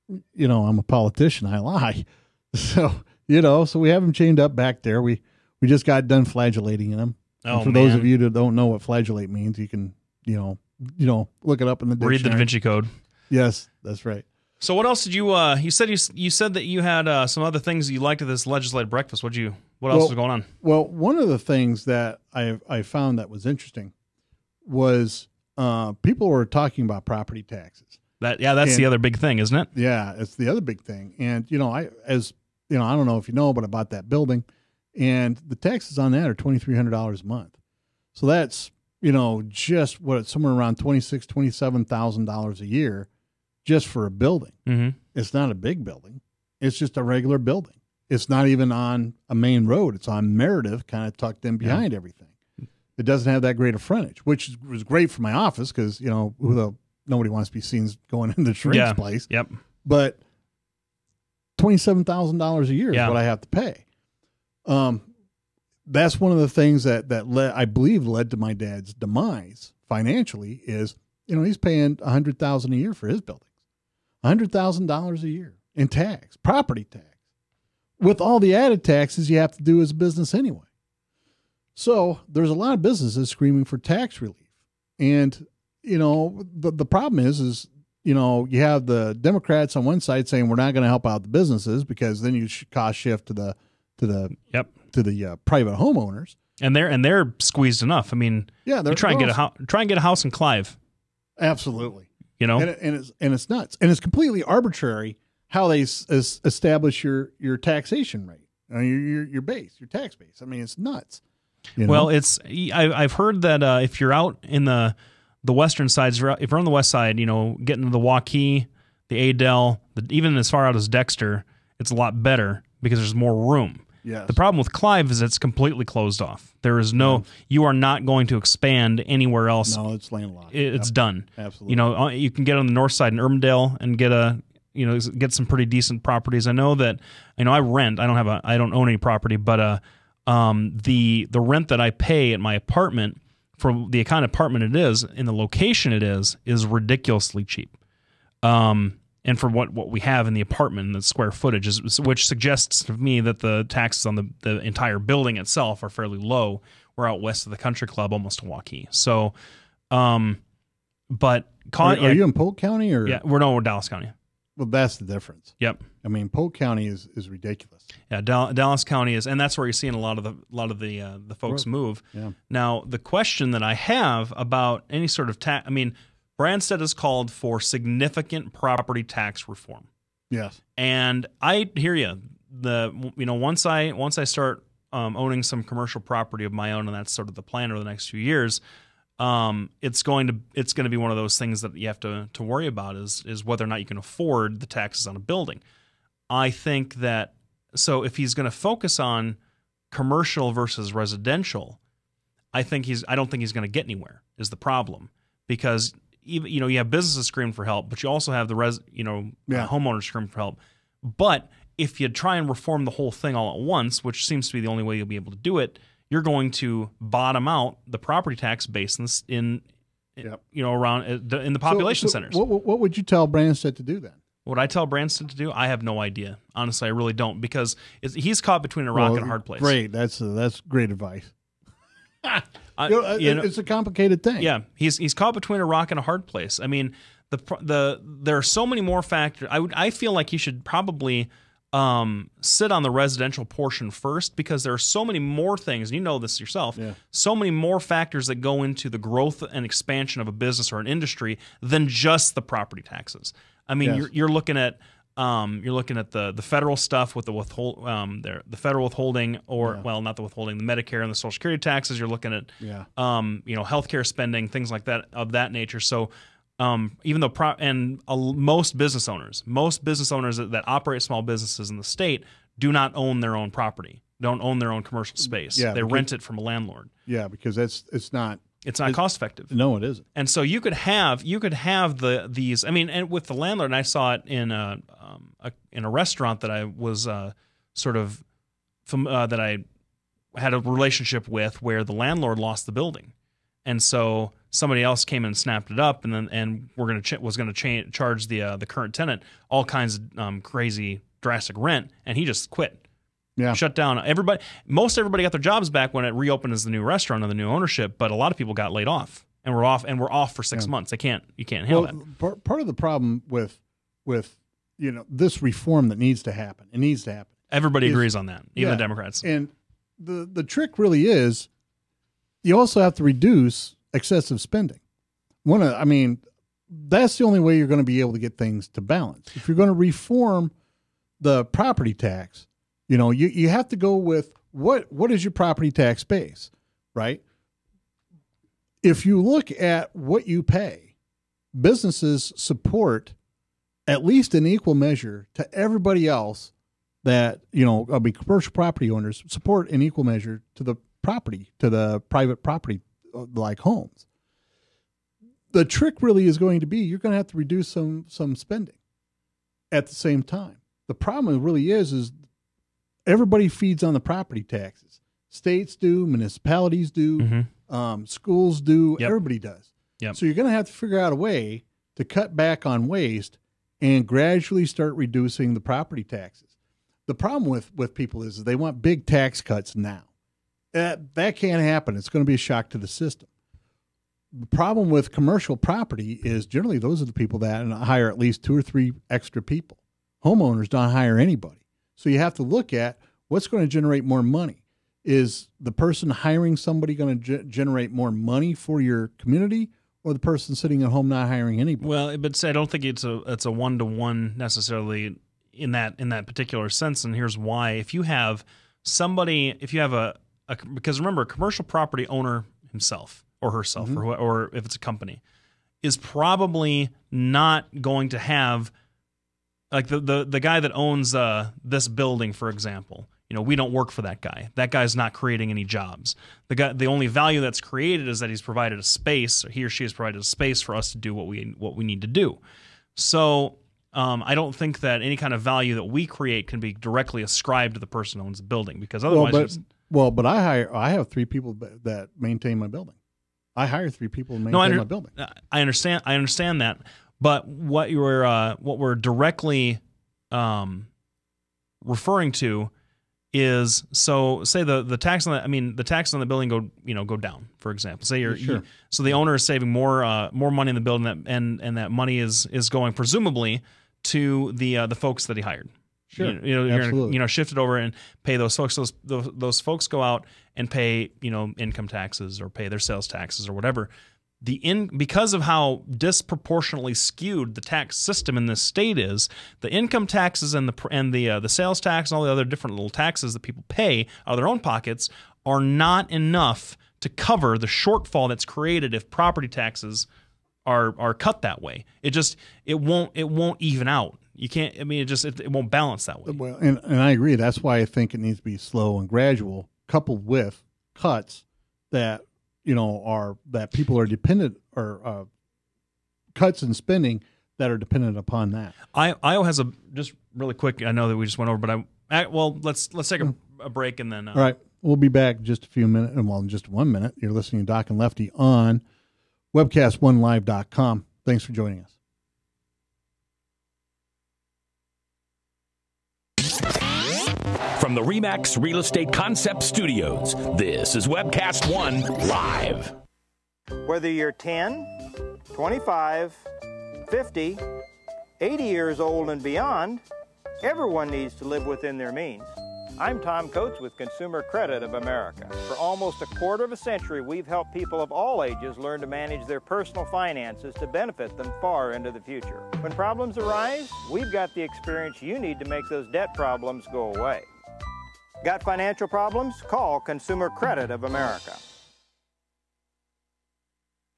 I'm a politician. I lie. So so we have them chained up back there. We just got done flagellating them. Oh, for those of you that don't know what flagellate means, you can look it up in the dictionary. Read the Da Vinci Code. Yes, that's right. So what else did you? You said that you had some other things that you liked at this legislative breakfast. What else was going on? Well, one of the things that I found that was interesting was people were talking about property taxes. That's the other big thing, isn't it? Yeah, it's the other big thing. And I don't know if you know, but about that building, and the taxes on that are $2,300 a month. So that's just somewhere around $27,000 a year. Just for a building. Mm-hmm. It's not a big building. It's just a regular building. It's not even on a main road. It's on Meredith, kind of tucked in behind everything. It doesn't have that great a frontage, which was great for my office because, nobody wants to be seen going into the shrink's place. Yep. But $27,000 a year is what I have to pay. That's one of the things that I believe led to my dad's demise financially is, he's paying $100,000 a year for his buildings. $100,000 a year in property tax, with all the added taxes you have to do as a business anyway. So there's a lot of businesses screaming for tax relief. And, the problem is, you have the Democrats on one side saying we're not going to help out the businesses because then you cost shift to the private homeowners. And they're squeezed enough. I mean, you try and get a house in Clive. Absolutely. And it's nuts. And it's completely arbitrary how they establish your taxation rate, your base, your tax base. I mean, it's nuts. Well, I've heard that if you're out in the western sides, if you're on the west side, getting to the Waukee, the Adel, even as far out as Dexter, it's a lot better because there's more room. Yes. The problem with Clive is it's completely closed off. There is you are not going to expand anywhere else. No, it's landlocked. It's done. Absolutely. You can get on the north side in Urbandale and get some pretty decent properties. I know that, I rent. I don't own any property, but the rent that I pay at my apartment for the kind of apartment it is and the location it is ridiculously cheap. And for what we have in the apartment, the square footage, which suggests to me that the taxes on the entire building itself are fairly low. We're out west of the country club, almost to Waukee. So, but are you in Polk County or? Yeah, we're Dallas County. Well, that's the difference. Yep. I mean, Polk County is ridiculous. Yeah, Dallas County is, and that's where you're seeing a lot of the folks move. Yeah. Now, the question that I have about any sort of tax, Branstad has called for significant property tax reform. Yes, and I hear you. Once I start owning some commercial property of my own, and that's sort of the plan over the next few years, it's going to be one of those things that you have to worry about is whether or not you can afford the taxes on a building. I think that if he's going to focus on commercial versus residential, I don't think he's going to get anywhere. Is the problem because even you have businesses screaming for help, but you also have the homeowners screaming for help. But if you try and reform the whole thing all at once, which seems to be the only way you'll be able to do it, you're going to bottom out the property tax base around in the population centers. What would you tell Branstad to do then? What I tell Branstad to do, I have no idea. Honestly, I really don't, because he's caught between a rock and a hard place. Great, that's great advice. It's a complicated thing. Yeah, he's caught between a rock and a hard place. I mean, there are so many more factors. I feel like he should probably sit on the residential portion first, because there are so many more things, and you know this yourself, so many more factors that go into the growth and expansion of a business or an industry than just the property taxes. I mean, you're looking at the federal stuff with the federal withholding, or not the withholding, the Medicare and the Social Security taxes. You're looking at healthcare spending, things like that of that nature. So even though most business owners that operate small businesses in the state do not own their own property. don't own their own commercial space. Yeah, they rent it from a landlord. Yeah, because it's not cost effective. No, it isn't. And so you could have these. I mean, and with the landlord, and I saw it in a restaurant that I was that I had a relationship with, where the landlord lost the building, and so somebody else came and snapped it up, and was going to charge the current tenant all kinds of crazy drastic rent, and he just quit. Yeah, shut down. Most everybody got their jobs back when it reopened as the new restaurant and the new ownership, but a lot of people got laid off and we're off for 6 months. You can't handle that. Part of the problem with this reform that needs to happen, Everybody agrees on that, even the Democrats. And the trick really is, you also have to reduce excessive spending. That's the only way you're going to be able to get things to balance. If you're going to reform the property tax, you have to go with what is your property tax base, right? If you look at what you pay, businesses support at least in equal measure to everybody else that, commercial property owners support in equal measure to the private property like homes. The trick really is going to be, you're going to have to reduce some spending at the same time. The problem really is everybody feeds on the property taxes. States do, municipalities do, schools do, everybody does. Yep. So you're going to have to figure out a way to cut back on waste and gradually start reducing the property taxes. The problem with people is they want big tax cuts now. That can't happen. It's going to be a shock to the system. The problem with commercial property is generally those are the people that hire at least 2 or 3 extra people. Homeowners don't hire anybody. So you have to look at what's going to generate more money. Is the person hiring somebody going to generate more money for your community, or the person sitting at home not hiring anybody? Well, but I don't think it's a 1-to-1 necessarily in that particular sense. And here's why: if you have because remember, a commercial property owner himself or herself, or if it's a company, is probably not going to have, like the guy that owns this building, for example. We don't work for that guy. That guy's not creating any jobs. The only value that's created is that he's provided a space, or he or she has provided a space for us to do what we need to do. So I don't think that any kind of value that we create can be directly ascribed to the person who owns the building, because otherwise. But I have 3 people that maintain my building. I hire 3 people to maintain my building. I understand that, but what we're directly referring to is, so say the tax on the tax on the building go down, for example. Say so the owner is saving more money in the building, and that money is going presumably to the folks that he hired. Sure, you're gonna shift it over and pay those folks. Those folks go out and pay income taxes or pay their sales taxes or whatever. Because of how disproportionately skewed the tax system in this state is, the income taxes and the sales tax and all the other different little taxes that people pay out of their own pockets are not enough to cover the shortfall that's created if property taxes are cut that way. It won't even out. You can't. It won't balance that way. Well, and I agree. That's why I think it needs to be slow and gradual, coupled with cuts that that people are dependent, or cuts in spending that are dependent upon that. Iowa has just really quick. I know that we just went over, but let's take a break and then. All right, we'll be back in just a few minutes. Well, in just 1 minute. You're listening to Doc and Lefty on webcast1live.com. Thanks for joining us. From the RE/MAX Real Estate Concept Studios, this is Webcast One Live. Whether you're 10, 25, 50, 80 years old and beyond, everyone needs to live within their means. I'm Tom Coates with Consumer Credit of America. For almost a quarter of a century, we've helped people of all ages learn to manage their personal finances to benefit them far into the future. When problems arise, we've got the experience you need to make those debt problems go away. Got financial problems? Call Consumer Credit of America.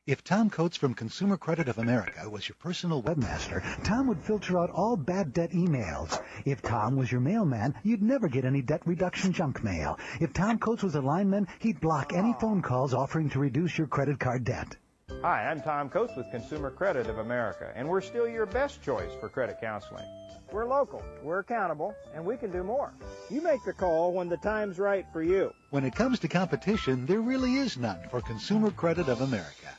If Tom Coates from Consumer Credit of America was your personal webmaster, Tom would filter out all bad debt emails. If Tom was your mailman, you'd never get any debt reduction junk mail. If Tom Coates was a lineman, he'd block any phone calls offering to reduce your credit card debt. Hi, I'm Tom Coates with Consumer Credit of America, and we're still your best choice for credit counseling. We're local, we're accountable, and we can do more. You make the call when the time's right for you. When it comes to competition, there really is none for Consumer Credit of America.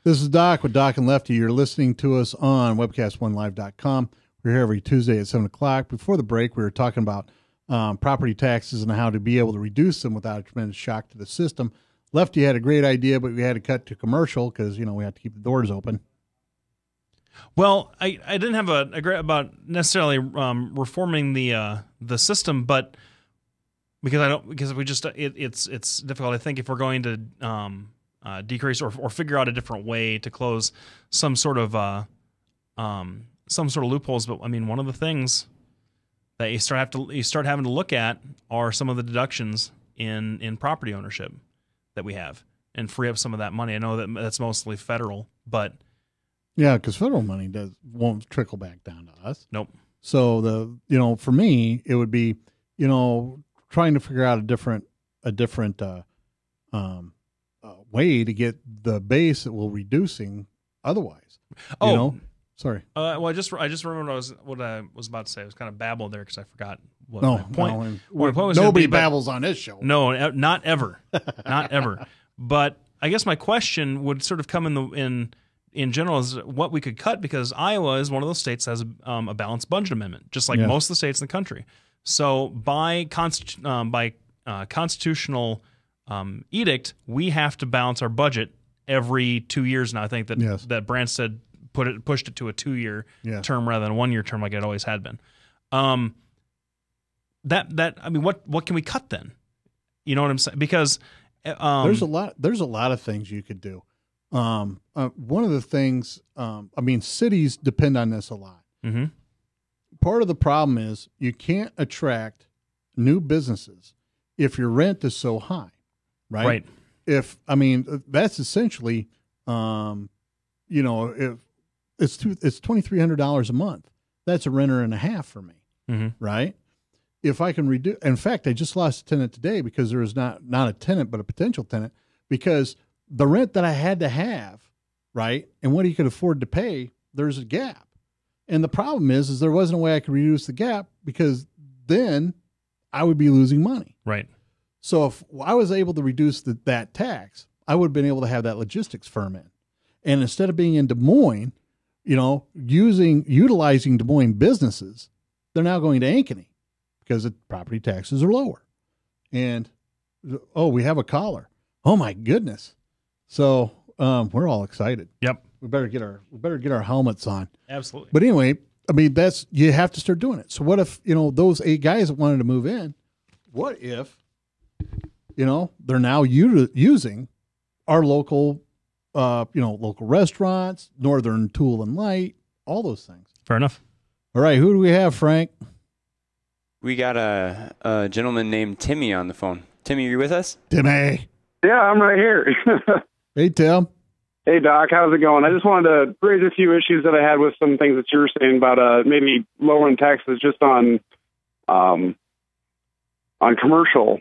This is Doc with Doc and Lefty. You're listening to us on webcast1live.com. We're here every Tuesday at 7 o'clock. Before the break, we were talking about property taxes and how to be able to reduce them without a tremendous shock to the system. Lefty had a great idea, but we had to cut to commercial because, we have to keep the doors open. Well, I didn't have a great about necessarily reforming the system, but because we just it's difficult. I think if we're going to decrease or figure out a different way to close some sort of loopholes. But I mean, one of the things that you start having to look at are some of the deductions in property ownership that we have, and free up some of that money. I know that's mostly federal, but yeah, because federal money won't trickle back down to us. Nope. So for me, it would be trying to figure out a different way to get the base that we're reducing otherwise. Sorry. Well, I just remembered what I was about to say. I was kind of babbled there because I forgot what my point. Nobody babbles on this show. No, not ever, not ever. But I guess my question would sort of come in general is what we could cut, because Iowa is one of those states that has a balanced budget amendment, just like most of the states in the country. So by constitutional edict, we have to balance our budget every 2 years now. I think that Branstad pushed it to a 2-year term rather than a 1-year term like it always had been. I mean, what can we cut then? You know what I'm saying? Because there's a lot of things you could do. One of the things, cities depend on this a lot. Mm-hmm. Part of the problem is you can't attract new businesses if your rent is so high, right? That's essentially, if it's $2,300 a month, that's a renter and a half for me, right? If I can reduce, in fact, I just lost a tenant today because there was not a tenant but a potential tenant, because the rent that I had to have, right, and what he could afford to pay, there's a gap. And the problem is there wasn't a way I could reduce the gap, because then I would be losing money. Right. So if I was able to reduce that tax, I would have been able to have that logistics firm in. And instead of being in Des Moines, utilizing Des Moines businesses, they're now going to Ankeny because the property taxes are lower. And, we have a caller. Oh, my goodness. So we're all excited. Yep. We better get our helmets on. Absolutely. But anyway, you have to start doing it. So what if, those 8 guys that wanted to move in, what if, they're now using our local, local restaurants, Northern Tool and Light, all those things. Fair enough. All right. Who do we have, Frank? We got a gentleman named Timmy on the phone. Timmy, are you with us? Timmy. Yeah, I'm right here. Hey, Tim. Hey, Doc. How's it going? I just wanted to raise a few issues that I had with some things that you were saying about maybe lowering taxes just on commercial.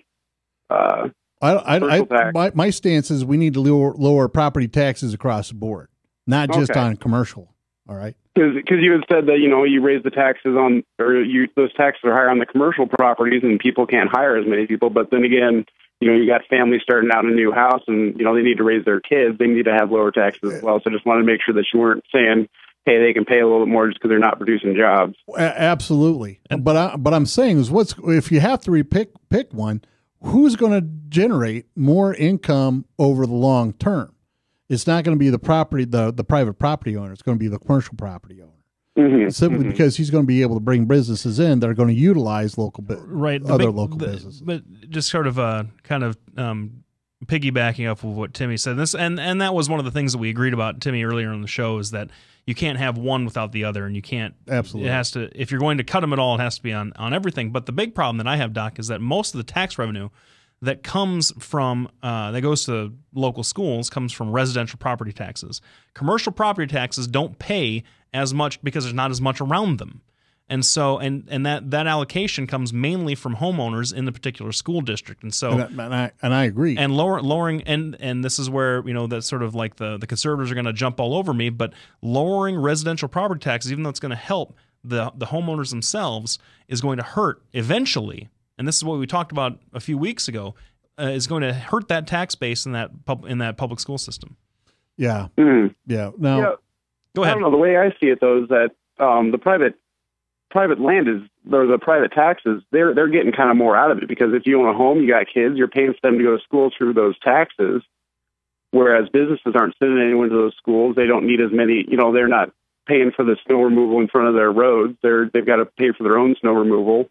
My stance is we need to lower property taxes across the board, not just on commercial. All right. Because you had said that, you raise the taxes on, those taxes are higher on the commercial properties and people can't hire as many people. But then again, you got families starting out in a new house and, they need to raise their kids. They need to have lower taxes as well. So I just wanted to make sure that you weren't saying, hey, they can pay a little bit more just because they're not producing jobs. Absolutely. But I'm saying is if you have to pick one, who's going to generate more income over the long term? It's not going to be the private property owner. It's going to be the commercial property owner. Simply because he's going to be able to bring businesses in that are going to utilize local businesses. But just sort of piggybacking off of what Timmy said, and that was one of the things that we agreed about, Timmy, earlier in the show, is that you can't have one without the other, and you can't. Absolutely. It has to. If you're going to cut them at all, it has to be on everything. But the big problem that I have, Doc, is that most of the tax revenue that comes from that goes to local schools comes from residential property taxes. Commercial property taxes don't pay as much because there's not as much around them. And so, and that allocation comes mainly from homeowners in the particular school district. And so, and I agree. And lowering, and this is where, that's sort of like the conservatives are going to jump all over me, but lowering residential property taxes, even though it's going to help the homeowners themselves, is going to hurt eventually. And this is what we talked about a few weeks ago, is going to hurt that tax base in that public school system. Yeah. Yeah. Now, go ahead. I don't know. The way I see it, though, is that the private land is, or the private taxes, they're getting kind of more out of it, because if you own a home, you got kids, you're paying for them to go to school through those taxes, whereas businesses aren't sending anyone to those schools. They don't need as many, they're not paying for the snow removal in front of their roads. They've got to pay for their own snow removal,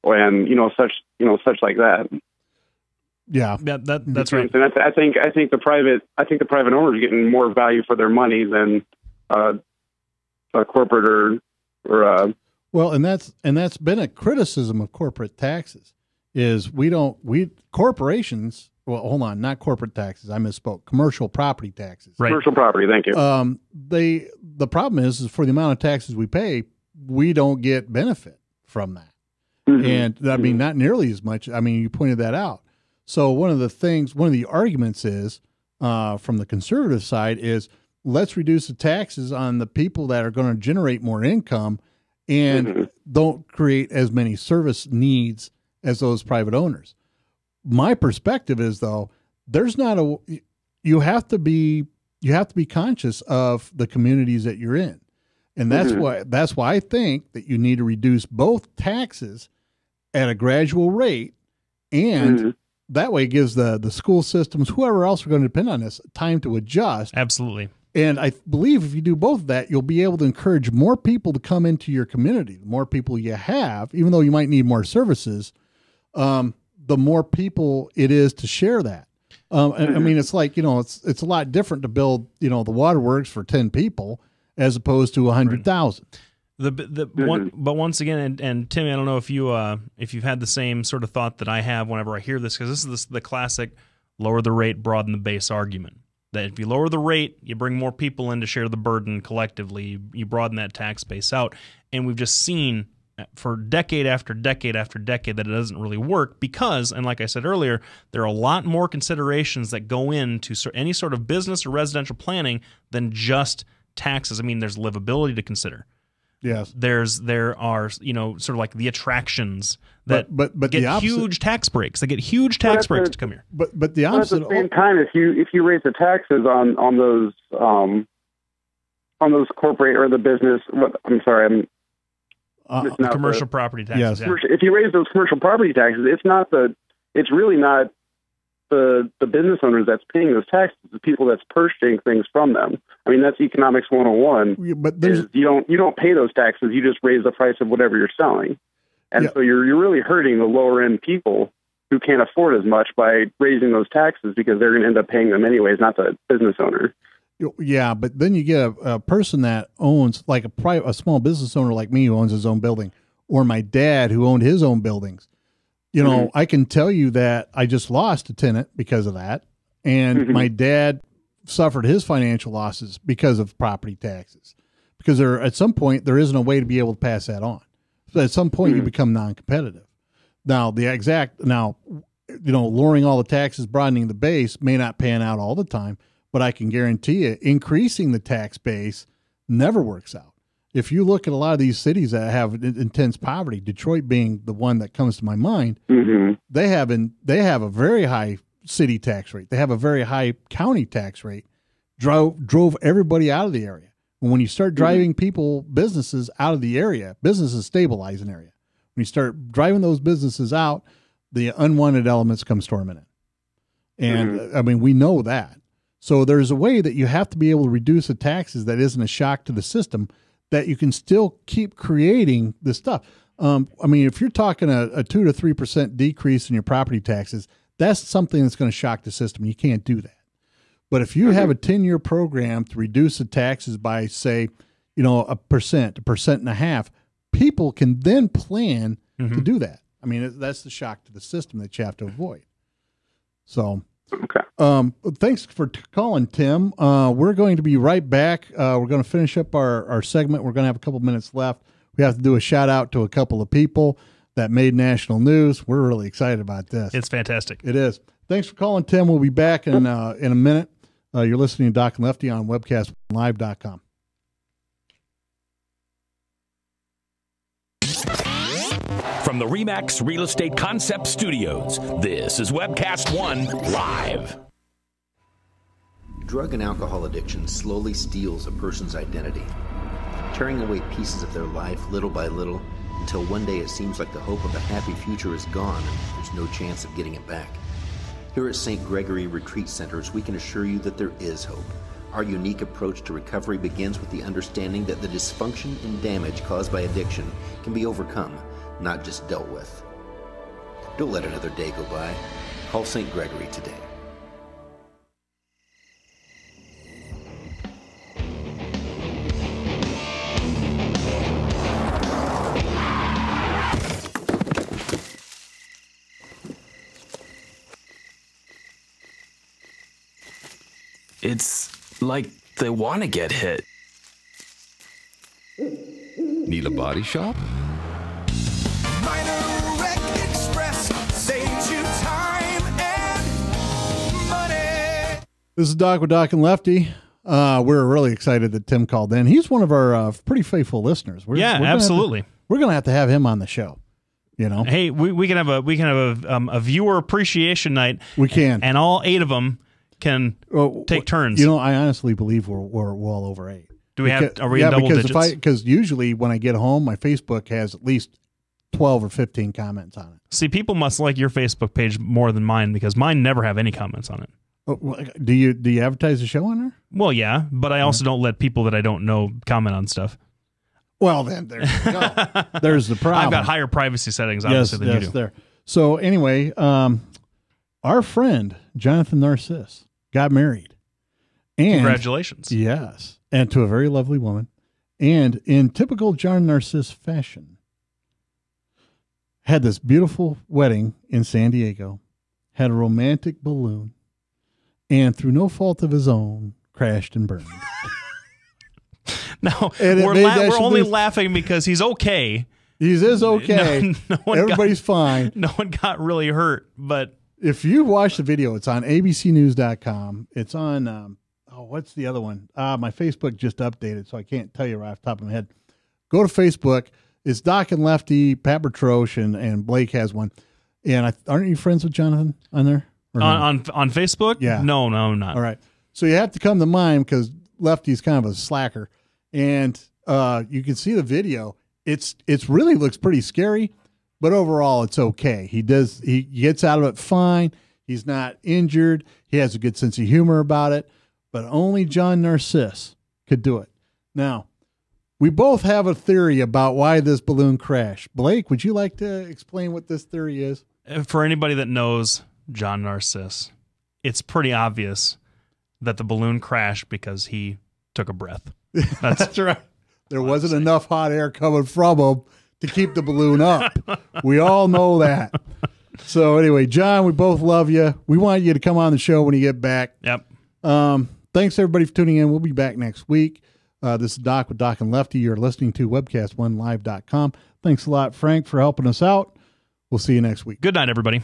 and such like that. Yeah, that's right. And I think the private owner is getting more value for their money than a corporate or well, and that's been a criticism of corporate taxes, is corporations. Well, hold on, not corporate taxes. I misspoke. Commercial property taxes. Right. Commercial property. Thank you. The problem is for the amount of taxes we pay, we don't get benefit from that. Mm-hmm. And I mean, not nearly as much. I mean, you pointed that out. So one of the arguments is from the conservative side is, let's reduce the taxes on the people that are going to generate more income and don't create as many service needs as those private owners. My perspective is, though, you have to be conscious of the communities that you're in. And that's why I think that you need to reduce both taxes at a gradual rate, and that way it gives the school systems, whoever else are going to depend on this, time to adjust. Absolutely. And I believe if you do both of that, you'll be able to encourage more people to come into your community. The more people you have, even though you might need more services, the more people it is to share that. I mean, it's like, it's a lot different to build, the waterworks for 10 people as opposed to 100,000. But once again, and Timmy, I don't know if you've had the same sort of thought that I have whenever I hear this, because this is the classic lower the rate, broaden the base argument. That if you lower the rate, you bring more people in to share the burden collectively. You broaden that tax base out. And we've just seen for decade after decade after decade that it doesn't really work because, and like I said earlier, there are a lot more considerations that go into any sort of business or residential planning than just taxes. I mean, there's livability to consider. Yes. There are, sort of like the attractions that but get huge tax breaks. They get huge tax breaks to come here. But the opposite. At the same time, if you raise the taxes on those corporate or the business, commercial property taxes. Yes. Yeah. If you raise those commercial property taxes, it's really not the business owners that's paying those taxes, the people that's purchasing things from them. I mean, that's economics 101. But you don't pay those taxes. You just raise the price of whatever you're selling. And so you're really hurting the lower end people who can't afford as much by raising those taxes, because they're going to end up paying them anyways, not the business owner. Yeah, but then you get a person that owns, like a small business owner like me who owns his own building, or my dad who owned his own buildings. I can tell you that I just lost a tenant because of that, and my dad suffered his financial losses because of property taxes, because at some point there isn't a way to be able to pass that on. So at some point you become non-competitive. Now lowering all the taxes, broadening the base may not pan out all the time, but I can guarantee you increasing the tax base never works out. If you look at a lot of these cities that have intense poverty, Detroit being the one that comes to my mind, they have a very high city tax rate. They have a very high county tax rate. Drove everybody out of the area. And when you start driving businesses out of the area, businesses stabilize an area. When you start driving those businesses out, the unwanted elements come storming in. And I mean, we know that. So there's a way that you have to be able to reduce the taxes that isn't a shock to the system, that you can still keep creating this stuff. I mean, if you're talking a 2 to 3% decrease in your property taxes, that's something that's going to shock the system. You can't do that. But if you have a 10-year program to reduce the taxes by, say, 1.5%, people can then plan to do that. I mean, that's the shock to the system that you have to avoid. So, okay. Thanks for calling, Tim. We're going to be right back. We're going to finish up our segment. We're going to have a couple minutes left. We have to do a shout out to a couple of people that made national news. We're really excited about this. It's fantastic. It is. Thanks for calling, Tim. We'll be back in a minute. You're listening to Doc and Lefty on webcastlive.com. From the RE/MAX Real Estate Concept Studios, this is Webcast One Live. Drug and alcohol addiction slowly steals a person's identity, tearing away pieces of their life little by little until one day it seems like the hope of a happy future is gone and there's no chance of getting it back. Here at St. Gregory Retreat Centers, we can assure you that there is hope. Our unique approach to recovery begins with the understanding that the dysfunction and damage caused by addiction can be overcome, not just dealt with. Don't let another day go by. Call St. Gregory today. It's like they want to get hit. Need a body shop? Minor Wreck Express saves you time and money. This is Doc with Doc and Lefty. We're really excited that Tim called in. He's one of our pretty faithful listeners. We're Absolutely. We're going to have him on the show. You know, hey, we can have a viewer appreciation night. We can, and all 8 of them can take turns. You know, I honestly believe we're well over 8. Do we have? Are we in double digits? Because usually when I get home, my Facebook has at least 12 or 15 comments on it. See, people must like your Facebook page more than mine because mine never have any comments on it. Oh, do you advertise the show on there? Well, yeah, but I also don't let people that I don't know comment on stuff. Well, then there you go. There's the problem. I've got higher privacy settings, obviously, than you do. There. So anyway, our friend Jonathan Narciss got married. And congratulations. Yes. And to a very lovely woman. And in typical John Narciss fashion, had this beautiful wedding in San Diego, had a romantic balloon, and through no fault of his own, crashed and burned. No, we're only laughing because he's okay. He is okay. Everybody's fine. No one got really hurt. But if you watch the video, it's on abcnews.com. It's on, what's the other one? My Facebook just updated, so I can't tell you right off the top of my head. Go to Facebook. It's Doc and Lefty, Pat Bertroche, and Blake has one. And aren't you friends with Jonathan on there? On Facebook? Yeah. No, I'm not. All right. So you have to come to mine because Lefty's kind of a slacker. And you can see the video. It's really looks pretty scary, but overall it's okay. He gets out of it fine. He's not injured. He has a good sense of humor about it, but only John Narciss could do it. Now, we both have a theory about why this balloon crashed. Blake, would you like to explain what this theory is? For anybody that knows John Narciss, it's pretty obvious that the balloon crashed because he took a breath. That's right. There wasn't enough hot air coming from him to keep the balloon up. We all know that. So anyway, John, we both love you. We want you to come on the show when you get back. Yep. Thanks everybody for tuning in. We'll be back next week. This is Doc with Doc and Lefty. You're listening to webcast1live.com. Thanks a lot, Frank, for helping us out. We'll see you next week. Good night, everybody.